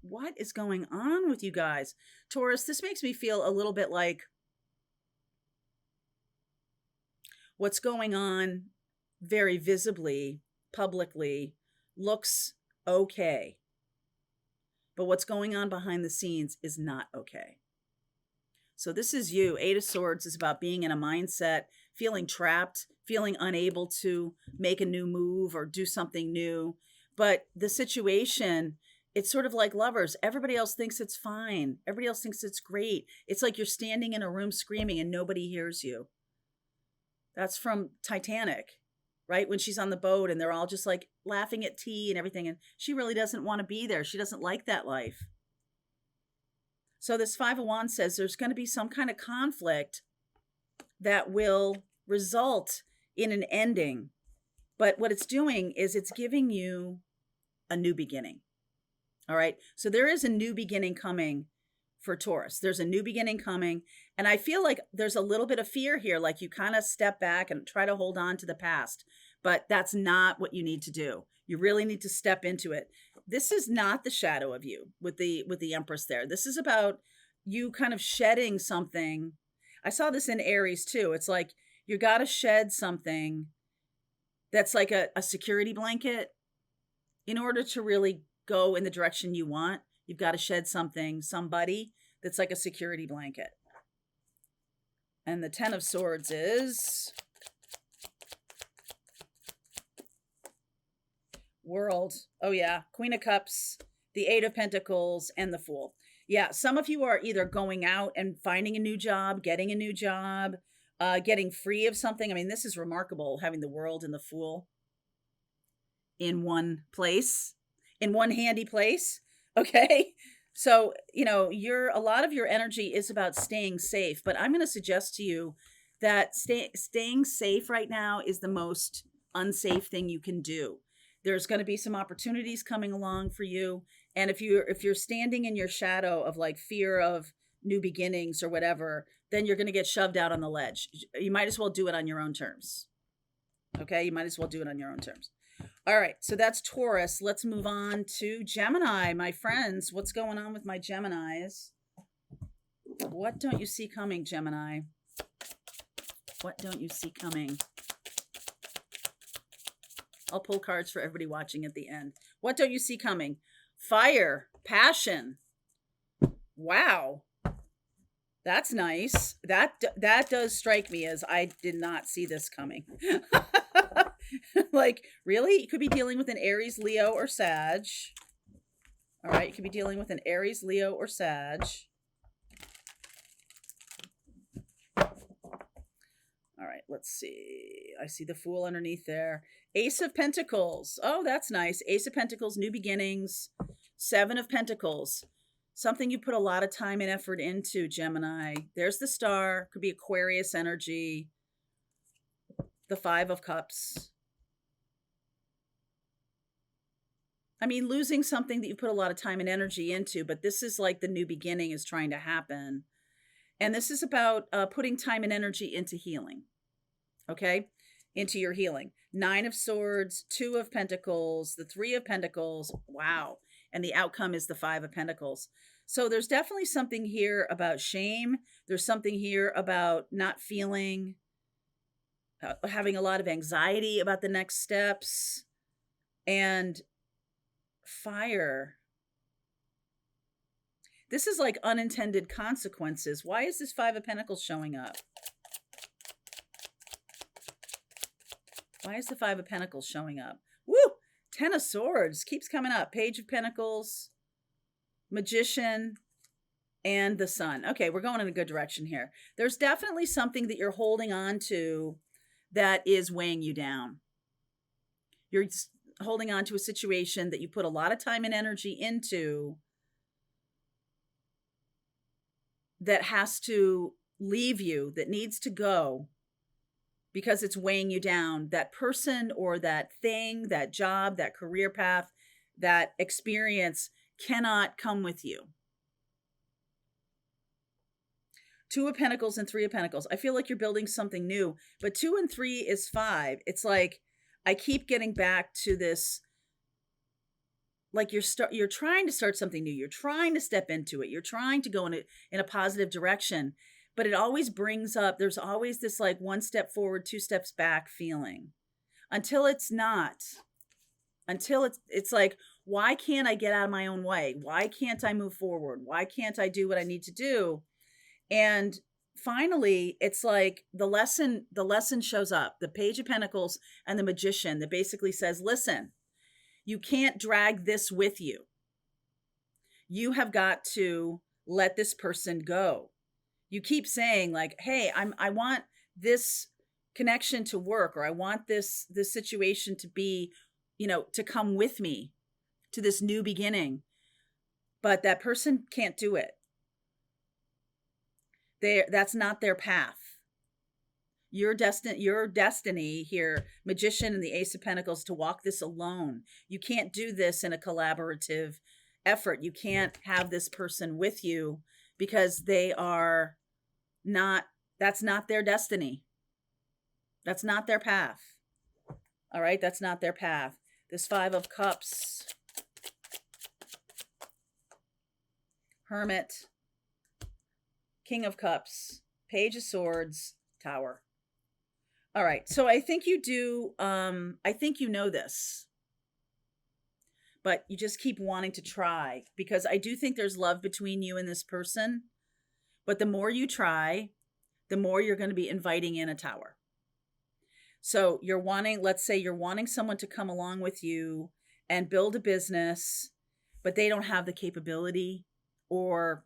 What is going on with you guys? Taurus, this makes me feel a little bit like what's going on very visibly, publicly, looks okay. But what's going on behind the scenes is not okay. So this is you. Eight of Swords is about being in a mindset, feeling trapped, feeling unable to make a new move or do something new. But the situation, it's sort of like Lovers. Everybody else thinks it's fine. Everybody else thinks it's great. It's like you're standing in a room screaming and nobody hears you. That's from Titanic, right? When she's on the boat and they're all just like laughing at tea and everything. And she really doesn't want to be there. She doesn't like that life. So this Five of Wands says there's going to be some kind of conflict that will result in an ending. But what it's doing is it's giving you a new beginning. All right. So there is a new beginning coming for Taurus. There's a new beginning coming. And I feel like there's a little bit of fear here. Like you kind of step back and try to hold on to the past. but that's not what you need to do. You really need to step into it. This is not the shadow of you with the Empress there. This is about you kind of shedding something. I saw this in Aries too. It's like you got to shed something that's like a security blanket in order to really go in the direction you want. You've got to shed somebody that's like a security blanket. And the 10 of Swords is World. Oh yeah, Queen of Cups, the 8 of Pentacles, and the Fool. Yeah, some of you are either going out and finding a new job, getting a new job, getting free of something. I mean, this is remarkable, having the World and the Fool in one place, in one handy place. Okay. So, a lot of your energy is about staying safe, but I'm going to suggest to you that staying safe right now is the most unsafe thing you can do. There's going to be some opportunities coming along for you. And if you're standing in your shadow of like fear of new beginnings or whatever, then you're going to get shoved out on the ledge. You might as well do it on your own terms. Okay. You might as well do it on your own terms. All right. So that's Taurus. Let's move on to Gemini, my friends. What's going on with my Geminis? What don't you see coming, Gemini? What don't you see coming? I'll pull cards for everybody watching at the end. What don't you see coming? Fire, passion. Wow. That's nice. That does strike me as I did not see this coming. Like, really? You could be dealing with an Aries, Leo, or Sag. All right. You could be dealing with an Aries, Leo, or Sag. All right, let's see. I see the Fool underneath there. Ace of Pentacles. Oh, that's nice. Ace of Pentacles, new beginnings. 7 of Pentacles. Something you put a lot of time and effort into, Gemini. There's the Star. Could be Aquarius energy. The 5 of Cups. I mean, losing something that you put a lot of time and energy into, but this is like the new beginning is trying to happen. And this is about putting time and energy into healing. Okay? Into your healing. 9 of Swords, 2 of Pentacles, the 3 of Pentacles. Wow. And the outcome is the 5 of Pentacles. So there's definitely something here about shame. There's something here about not feeling, having a lot of anxiety about the next steps. And fire. This is like unintended consequences. Why is this 5 of Pentacles showing up? Why is the 5 of Pentacles showing up? Woo! 10 of Swords keeps coming up. Page of Pentacles, Magician, and the Sun. Okay, we're going in a good direction here. There's definitely something that you're holding on to that is weighing you down. You're holding on to a situation that you put a lot of time and energy into that has to leave you, that needs to go because it's weighing you down. That person or that thing, that job, that career path, that experience cannot come with you. 2 of Pentacles and 3 of Pentacles. I feel like you're building something new, but 2 and 3 is 5. It's like, I keep getting back to this, like you're trying to start something new. You're trying to step into it. You're trying to go in a positive direction, but it always brings up, there's always this like 1 step forward, 2 steps back feeling until it's not, until it's like, why can't I get out of my own way? Why can't I move forward? Why can't I do what I need to do? And finally, it's like the lesson shows up, the Page of Pentacles and the Magician that basically says, listen, you can't drag this with you. You have got to let this person go. You keep saying like, hey, I want this connection to work, or I want this situation to be, to come with me to this new beginning. But that person can't do it. That's not their path. Your destiny here, Magician and the Ace of Pentacles, to walk this alone. You can't do this in a collaborative effort. You can't have this person with you because they are not, that's not their destiny. That's not their path. All right, that's not their path. This Five of Cups, Hermit, King of Cups, Page of Swords, Tower. All right, so I think you do, I think you know this, but you just keep wanting to try, because I do think there's love between you and this person, but the more you try, the more you're going to be inviting in a tower. So you're wanting, let's say you're wanting someone to come along with you and build a business, but they don't have the capability or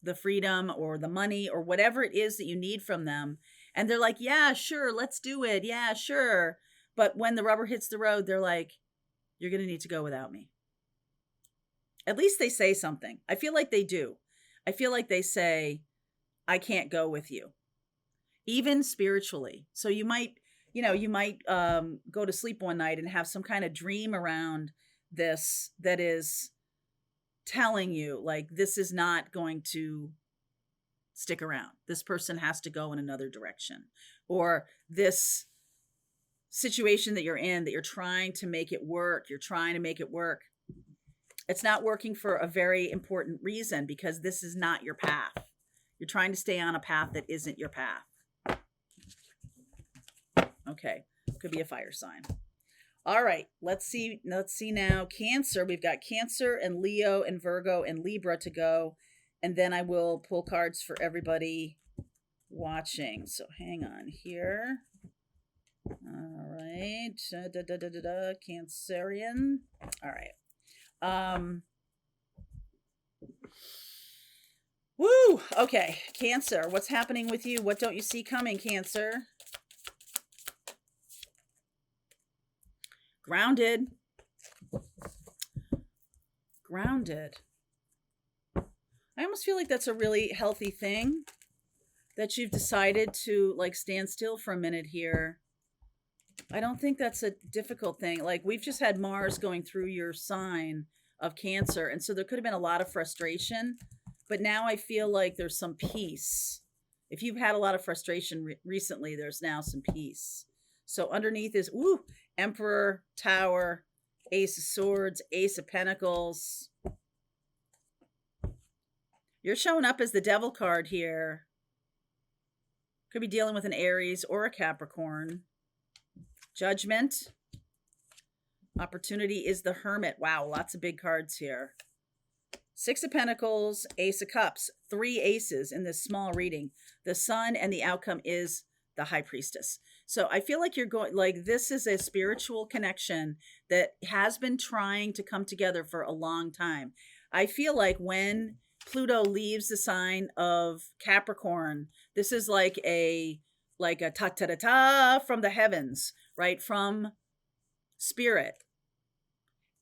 the freedom or the money or whatever it is that you need from them. And they're like, yeah, sure, let's do it. Yeah, sure. But when the rubber hits the road, they're like, you're going to need to go without me. At least they say something. I feel like they do. I feel like they say, I can't go with you, even spiritually. So you might go to sleep one night and have some kind of dream around this that is telling you, like, this is not going to stick around. This person has to go in another direction. Or this situation that you're in, that you're trying to make it work, it's not working for a very important reason, because this is not your path. You're trying to stay on a path that isn't your path. Okay, could be a fire sign. All right, let's see now. Cancer, we've got Cancer and Leo and Virgo and Libra to go, and then I will pull cards for everybody watching. So hang on here. All right, Cancerian. All right. Woo! Okay, Cancer, what's happening with you? What don't you see coming, Cancer? Grounded. I almost feel like that's a really healthy thing, that you've decided to, like, stand still for a minute here. I don't think that's a difficult thing. Like, we've just had Mars going through your sign of Cancer, and so there could have been a lot of frustration, but now I feel like there's some peace. If you've had a lot of frustration recently, there's now some peace. So underneath is, Emperor, Tower, Ace of Swords, Ace of Pentacles. You're showing up as the Devil card here. Could be dealing with an Aries or a Capricorn. Judgment. Opportunity is the Hermit. Wow, lots of big cards here. Six of Pentacles, Ace of Cups. 3 aces in this small reading. The Sun, and the outcome is the High Priestess. So I feel like you're going, like, this is a spiritual connection that has been trying to come together for a long time. I feel like when Pluto leaves the sign of Capricorn, this is like a ta-ta-ta-ta from the heavens, right? From spirit.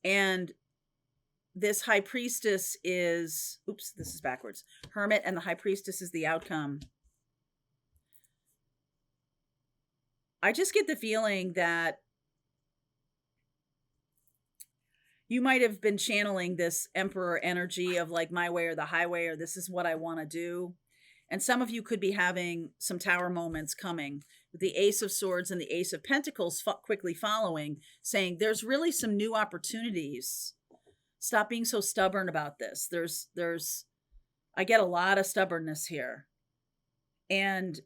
And this High Priestess is, this is backwards. Hermit, and the High Priestess is the outcome. I just get the feeling that you might have been channeling this Emperor energy of, like, my way or the highway, or this is what I want to do. And some of you could be having some Tower moments coming with the Ace of Swords and the Ace of Pentacles quickly following, saying there's really some new opportunities. Stop being so stubborn about this. I get a lot of stubbornness here. And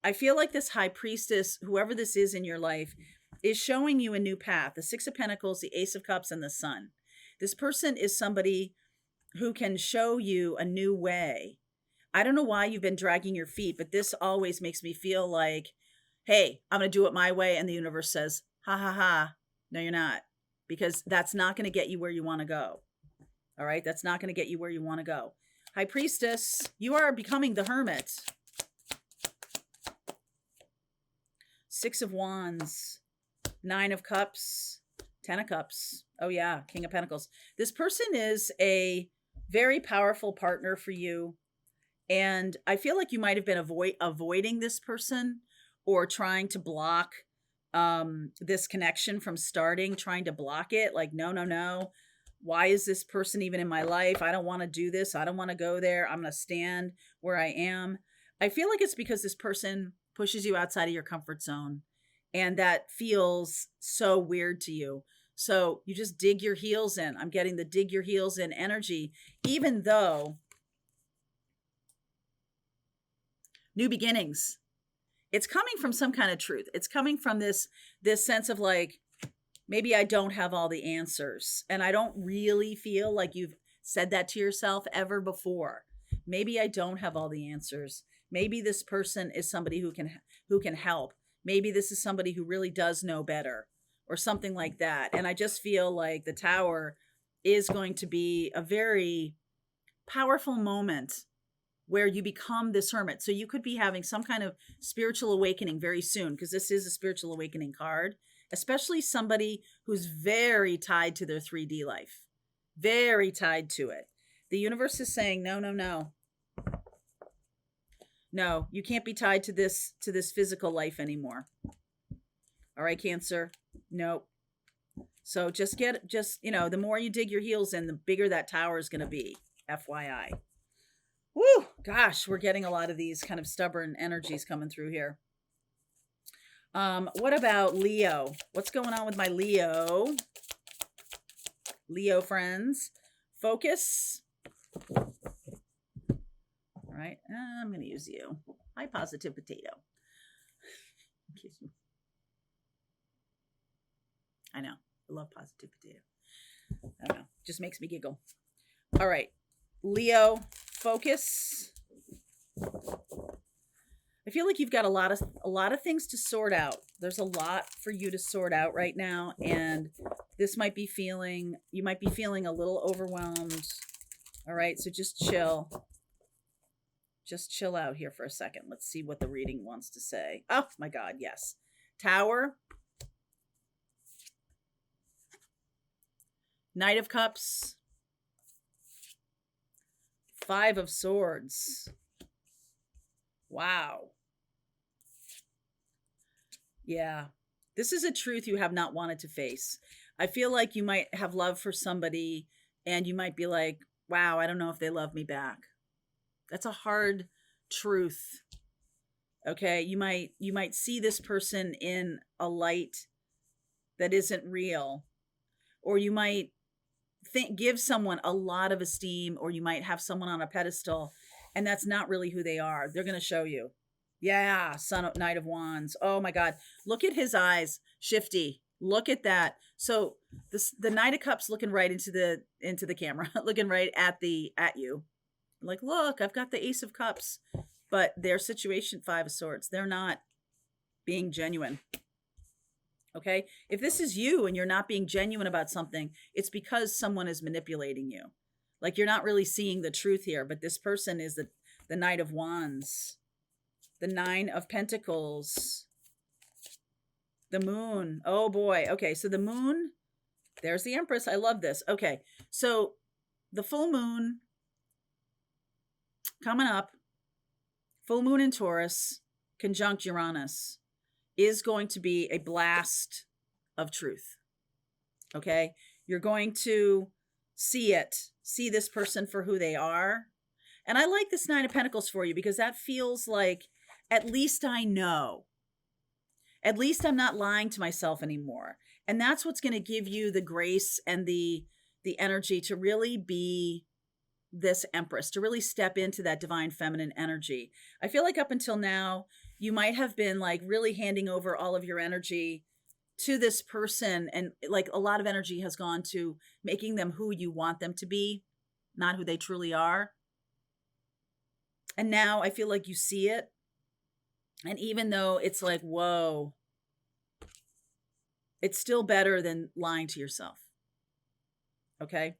I feel like this High Priestess, whoever this is in your life, is showing you a new path. The Six of Pentacles, the Ace of Cups, and the Sun. This person is somebody who can show you a new way. I don't know why you've been dragging your feet, but this always makes me feel like, hey, I'm going to do it my way. And the universe says, ha ha ha, no, you're not. Because that's not going to get you where you want to go. All right, that's not going to get you where you want to go. High Priestess, you are becoming the Hermit. Six of Wands, Nine of Cups, 10 of Cups. Oh yeah, King of Pentacles. This person is a very powerful partner for you. And I feel like you might have been avoiding this person, or trying to block this connection from starting, trying to block it. Like, no. Why is this person even in my life? I don't want to do this. I don't want to go there. I'm going to stand where I am. I feel like it's because this person pushes you outside of your comfort zone, And that feels so weird to you. So you just dig your heels in. I'm getting the dig your heels in energy, even though new beginnings, it's coming from some kind of truth. It's coming from this sense of like, maybe I don't have all the answers. And I don't really feel like you've said that to yourself ever before. Maybe I don't have all the answers. Maybe this person is somebody who can help. Maybe this is somebody who really does know better or something like that. And I just feel like the Tower is going to be a very powerful moment where you become this hermit. So you could be having some kind of spiritual awakening very soon, because this is a spiritual awakening card, especially somebody who's very tied to their 3D life, very tied to it. The universe is saying, no, no, no. No, you can't be tied to this physical life anymore. All right, Cancer. Nope. So just the more you dig your heels in, the bigger that Tower is going to be. FYI. Woo, gosh, we're getting a lot of these kind of stubborn energies coming through here. What about Leo? What's going on with my Leo friends? Focus. All right, I'm going to use you. Hi, Positive Potato. I know. I love Positive Potato. I don't know. Just makes me giggle. All right. Leo, focus. I feel like you've got a lot of things to sort out. There's a lot for you to sort out right now, and you might be feeling a little overwhelmed. All right, so just chill. Just chill out here for a second. Let's see what the reading wants to say. Oh my God, yes. Tower. Knight of Cups. 5 of Swords. Wow. Yeah. This is a truth you have not wanted to face. I feel like you might have love for somebody and you might be like, wow, I don't know if they love me back. That's a hard truth. Okay. You might see this person in a light that isn't real, or you might give someone a lot of esteem, or you might have someone on a pedestal and that's not really who they are. They're going to show you. Yeah. Knight of Wands. Oh my God. Look at his eyes. Shifty. Look at that. So the Knight of Cups looking right into the camera, looking right at you. Like, look, I've got the Ace of Cups, but their situation, 5 of Swords, they're not being genuine. Okay. If this is you and you're not being genuine about something, it's because someone is manipulating you. Like, you're not really seeing the truth here, but this person is the Knight of Wands, the 9 of Pentacles, the Moon. Oh boy. Okay. So the Moon, there's the Empress. I love this. Okay. So the full moon coming up, full moon in Taurus, conjunct Uranus, is going to be a blast of truth. Okay. You're going to see this person for who they are. And I like this 9 of Pentacles for you, because that feels like, at least I know. At least I'm not lying to myself anymore. And that's what's going to give you the grace and the energy to really be this Empress, to really step into that divine feminine energy. I feel like up until now, you might have been like really handing over all of your energy to this person. And like a lot of energy has gone to making them who you want them to be, not who they truly are. And now I feel like you see it. And even though it's like, whoa, it's still better than lying to yourself. Okay.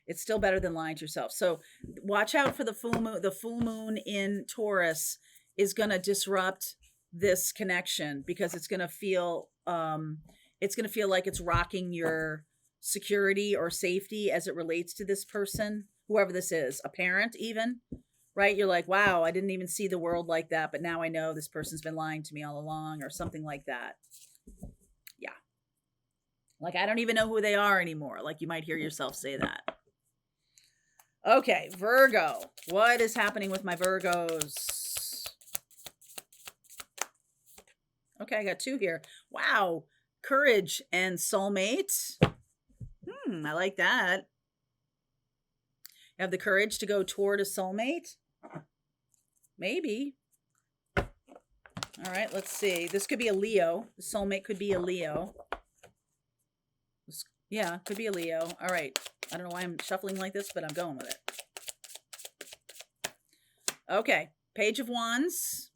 It's still better than lying to yourself. So watch out for the full moon. The full moon in Taurus is going to disrupt this connection, because it's going to feel like it's rocking your security or safety as it relates to this person, whoever this is, a parent even, right? You're like, wow, I didn't even see the world like that, but now I know this person's been lying to me all along, or something like that. Yeah. Like, I don't even know who they are anymore. Like, you might hear yourself say that. Okay, Virgo. What is happening with my Virgos? Okay, I got 2 here. Wow. Courage and soulmate. I like that. Have the courage to go toward a soulmate? Maybe. All right, let's see. This could be a Leo. The soulmate could be a Leo. Yeah, could be a Leo. All right. I don't know why I'm shuffling like this, but I'm going with it. Okay. Page of Wands.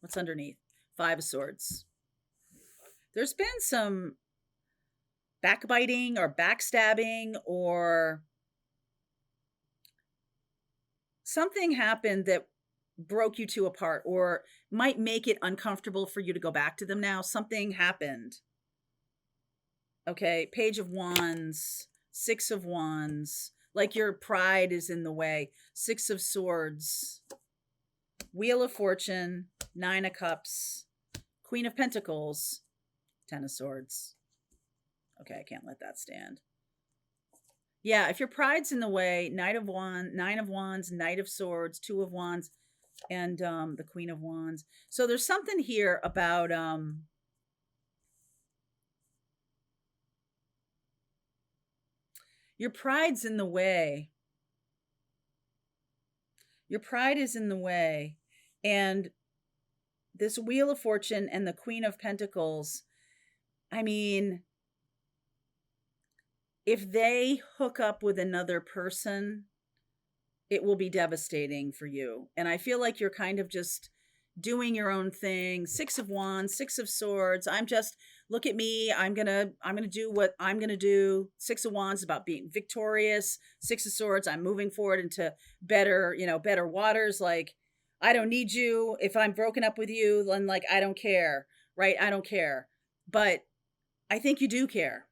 What's underneath? 5 of Swords. There's been some backbiting or backstabbing, or something happened that broke you two apart, or might make it uncomfortable for you to go back to them now. Something happened. Okay, Page of Wands, 6 of Wands, like your pride is in the way. 6 of Swords, Wheel of Fortune, 9 of Cups, Queen of Pentacles, 10 of Swords. Okay, I can't let that stand. Yeah, if your pride's in the way, 9 of Wands, Knight of Swords, 2 of Wands, and the Queen of Wands. So there's something here about your pride's in the way. Your pride is in the way. And this Wheel of Fortune and the Queen of Pentacles, I mean, if they hook up with another person, it will be devastating for you. And I feel like you're kind of just doing your own thing. 6 of Wands, 6 of Swords. I'm just, look at me. I'm going to do what I'm going to do. 6 of Wands about being victorious. 6 of Swords, I'm moving forward into better, better waters. Like, I don't need you. If I'm broken up with you, then like, I don't care, right? I don't care. But I think you do care.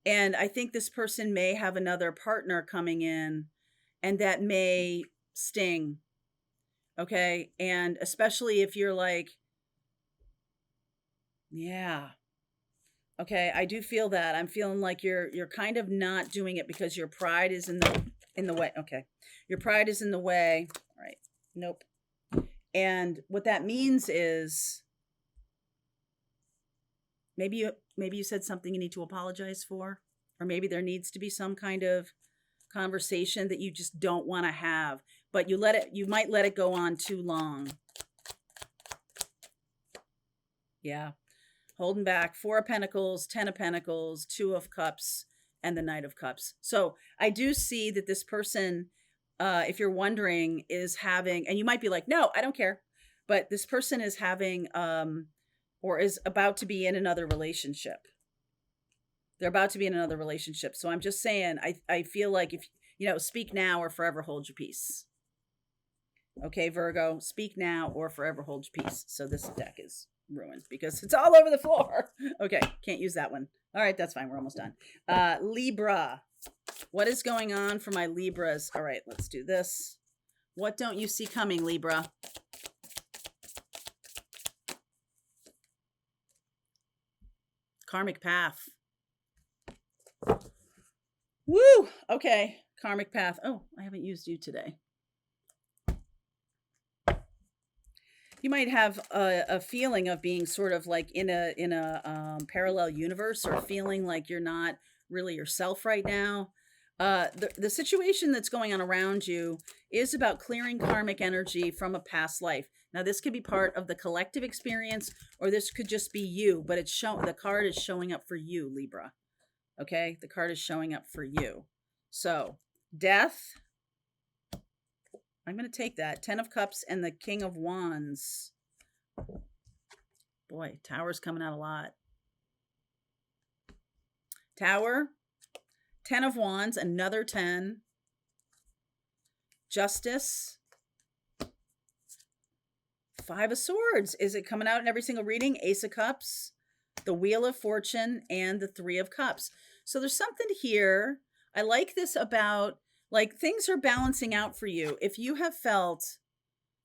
And I think this person may have another partner coming in, and that may sting. Okay. And especially if you're like, yeah. Okay. I do feel that. I'm feeling like you're kind of not doing it because your pride is in the way. Okay. Your pride is in the way. All right. Nope. And what that means is maybe you said something you need to apologize for, or maybe there needs to be some kind of conversation that you just don't want to have, but you might let it go on too long. Yeah. Holding back. 4 of Pentacles, 10 of Pentacles, 2 of Cups, and the Knight of Cups. So I do see that this person, if you're wondering, is having, and you might be like, no, I don't care. But this person is having, or is about to be in another relationship. They're about to be in another relationship. So I'm just saying, I feel like if, speak now or forever hold your peace. Okay, Virgo, speak now or forever hold your peace. So this deck is ruined because it's all over the floor. Okay, can't use that one. All right, that's fine. We're almost done. Libra. What is going on for my Libras? All right, let's do this. What don't you see coming, Libra? Karmic path. Woo! Okay, karmic path. Oh, I haven't used you today. You might have a feeling of being sort of like in a parallel universe, or feeling like you're not really yourself right now. The situation that's going on around you is about clearing karmic energy from a past life. Now, this could be part of the collective experience, or this could just be you, but the card is showing up for you, Libra. Okay, the card is showing up for you. So, death. I'm going to take that. 10 of Cups and the King of Wands. Boy, Tower's coming out a lot. Tower. 10 of Wands, another 10. Justice. 5 of Swords. Is it coming out in every single reading? Ace of Cups, the Wheel of Fortune, and the 3 of Cups. So there's something here. I like this about, like, things are balancing out for you. If you have felt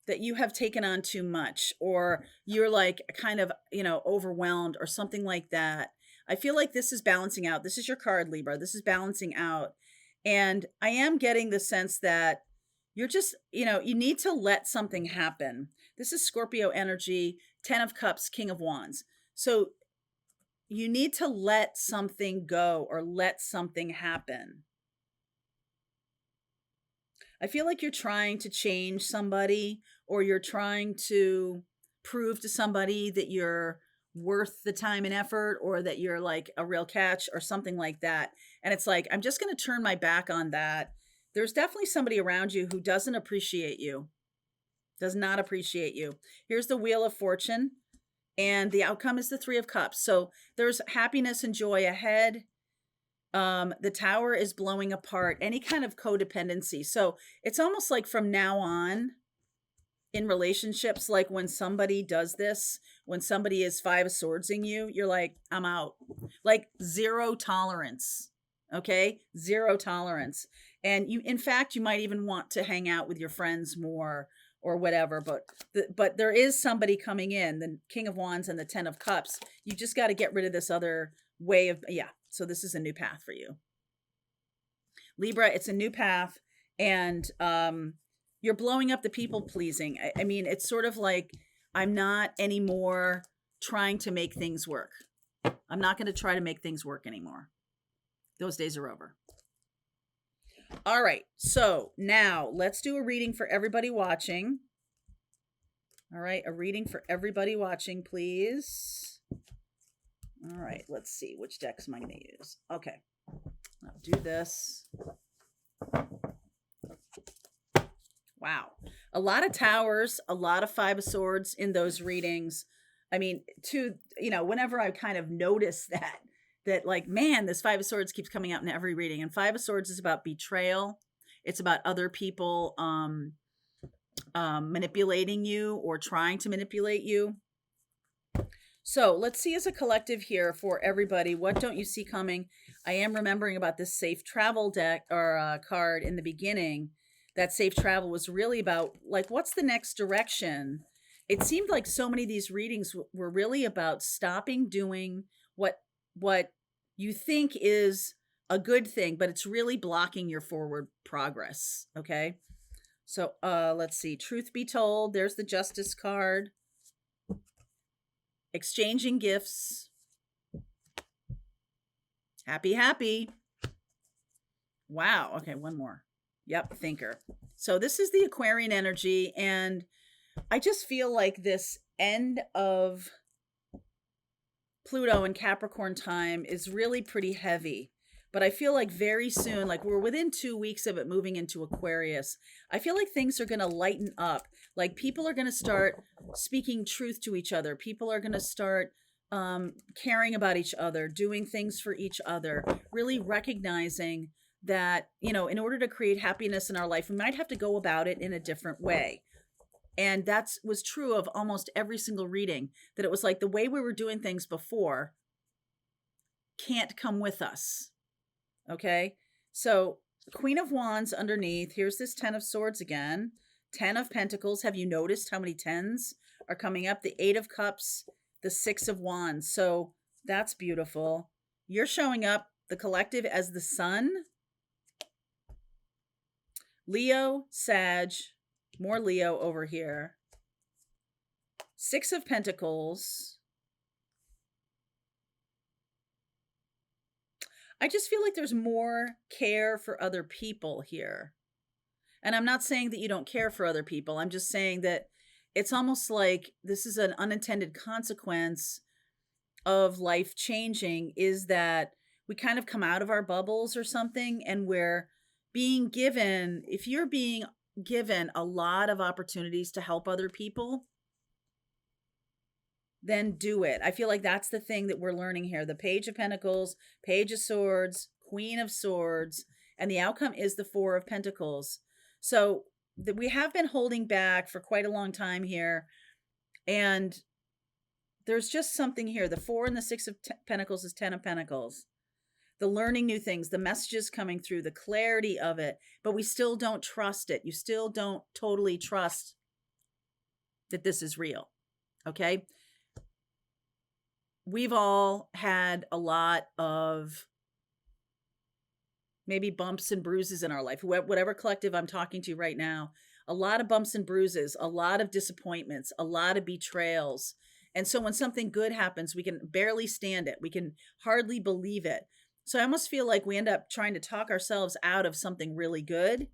that you have taken on too much, or you're like kind of, overwhelmed or something like that, I feel like this is balancing out. This is your card, Libra. This is balancing out. And I am getting the sense that you're just, you need to let something happen. This is Scorpio energy. Ten of Cups, King of Wands. So you need to let something go or let something happen. I feel like you're trying to change somebody, or you're trying to prove to somebody that you're worth the time and effort, or that you're like a real catch or something like that. And it's like, I'm just going to turn my back on that. There's definitely somebody around you who doesn't appreciate you, does not appreciate you. Here's the Wheel of Fortune, and the outcome is the Three of Cups. So there's happiness and joy ahead. The Tower is blowing apart any kind of codependency. So it's almost like from now on in relationships, like when somebody does this, when somebody is Five of Swordsing you, you're like, I'm out. Like zero tolerance. Okay? Zero tolerance. And you, in fact, you might even want to hang out with your friends more or whatever, but there is somebody coming in, the King of Wands and the Ten of Cups. You just got to get rid of this other way of, yeah. So this is a new path for you. Libra, it's a new path, and you're blowing up the people pleasing. I mean, it's sort of like, I'm not anymore trying to make things work. I'm not going to try to make things work anymore. Those days are over. All right. So now let's do a reading for everybody watching. All right. A reading for everybody watching, please. All right. Let's see. Which decks am I going to use? Okay. I'll do this. Wow. A lot of Towers, a lot of Five of Swords in those readings. I mean, whenever I kind of notice that like, man, this Five of Swords keeps coming out in every reading. And Five of Swords is about betrayal. It's about other people manipulating you or trying to manipulate you. So let's see as a collective here for everybody. What don't you see coming? I am remembering about this safe travel deck or card in the beginning. That safe travel was really about like, what's the next direction? It seemed like so many of these readings were really about stopping doing what you think is a good thing, but it's really blocking your forward progress. Okay. So let's see. Truth be told, there's the Justice card. Exchanging gifts. Happy. Wow. Okay, one more. Yep, Thinker. So this is the Aquarian energy, and I just feel like this end of Pluto and Capricorn time is really pretty heavy. But I feel like very soon, like we're within 2 weeks of it moving into Aquarius, I feel like things are going to lighten up. Like people are going to start speaking truth to each other. People are going to start caring about each other, doing things for each other, really recognizing that, in order to create happiness in our life, we might have to go about it in a different way. And that was true of almost every single reading, that it was like the way we were doing things before can't come with us. Okay, so Queen of Wands underneath. Here's this Ten of Swords again. Ten of Pentacles. Have you noticed how many tens are coming up? The Eight of Cups, the Six of Wands. So that's beautiful. You're showing up, the collective, as the Sun. Leo, Sag, more Leo over here. Six of Pentacles. I just feel like there's more care for other people here. And I'm not saying that you don't care for other people. I'm just saying that it's almost like this is an unintended consequence of life changing, is that we kind of come out of our bubbles or something, and we're being given, if you're being given a lot of opportunities to help other people, then do it. I feel like that's the thing that we're learning here. The Page of Pentacles, Page of Swords, Queen of Swords, and the outcome is the Four of Pentacles. So we have been holding back for quite a long time here. And there's just something here. The Four and the Six of Pentacles is Ten of Pentacles. The learning new things, the messages coming through, the clarity of it, but we still don't trust it. You still don't totally trust that this is real. Okay. We've all had a lot of maybe bumps and bruises in our life, whatever collective I'm talking to right now, a lot of bumps and bruises, a lot of disappointments, a lot of betrayals. And so when something good happens, we can barely stand it. We can hardly believe it. So I almost feel like we end up trying to talk ourselves out of something really good,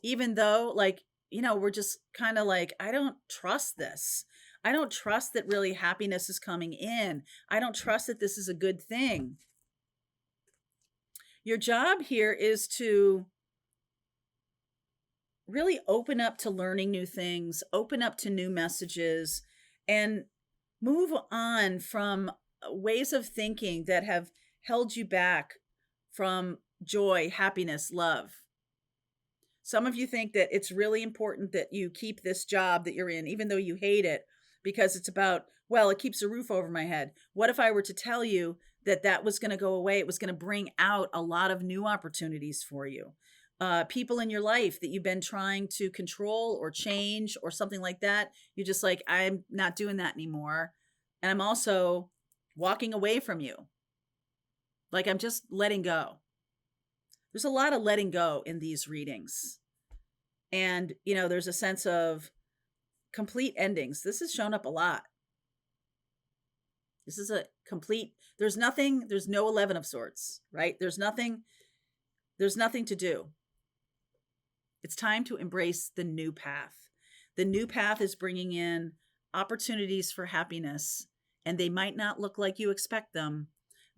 even though, like, we're just kind of like, I don't trust this. I don't trust that really happiness is coming in. I don't trust that this is a good thing. Your job here is to really open up to learning new things, open up to new messages, and move on from ways of thinking that have held you back from joy, happiness, love. Some of you think that it's really important that you keep this job that you're in, even though you hate it, because it's about, well, it keeps a roof over my head. What if I were to tell you that that was going to go away? It was going to bring out a lot of new opportunities for you. People in your life that you've been trying to control or change or something like that. You're just like, I'm not doing that anymore. And I'm also walking away from you. Like, I'm just letting go. There's a lot of letting go in these readings. And, there's a sense of complete endings. This has shown up a lot. This is a complete, there's no 11 of Swords, right? There's nothing to do. It's time to embrace the new path. The new path is bringing in opportunities for happiness, and they might not look like you expect them,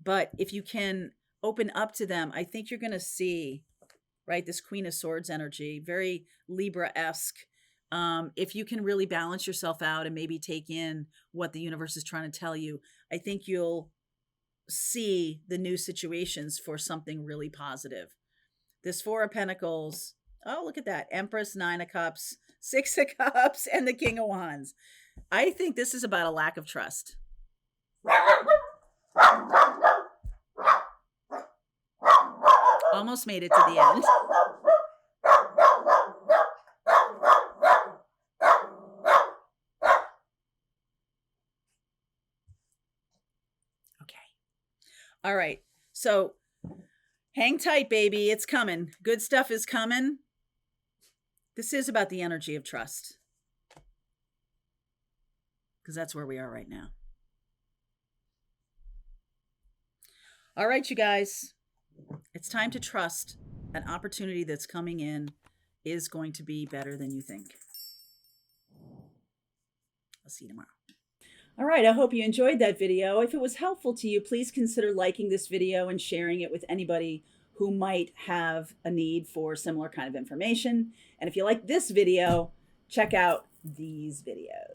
but if you can open up to them, I think you're going to see, right, this Queen of Swords energy, very Libra-esque. If you can really balance yourself out and maybe take in what the universe is trying to tell you, I think you'll see the new situations for something really positive. This Four of Pentacles, oh, look at that. Empress, Nine of Cups, Six of Cups, and the King of Wands. I think this is about a lack of trust. Almost made it to the end. Okay. All right. So hang tight, baby. It's coming. Good stuff is coming. This is about the energy of trust, because that's where we are right now. All right, you guys. It's time to trust an opportunity that's coming in is going to be better than you think. I'll see you tomorrow. All right, I hope you enjoyed that video. If it was helpful to you, please consider liking this video and sharing it with anybody who might have a need for similar kind of information. And if you like this video, check out these videos.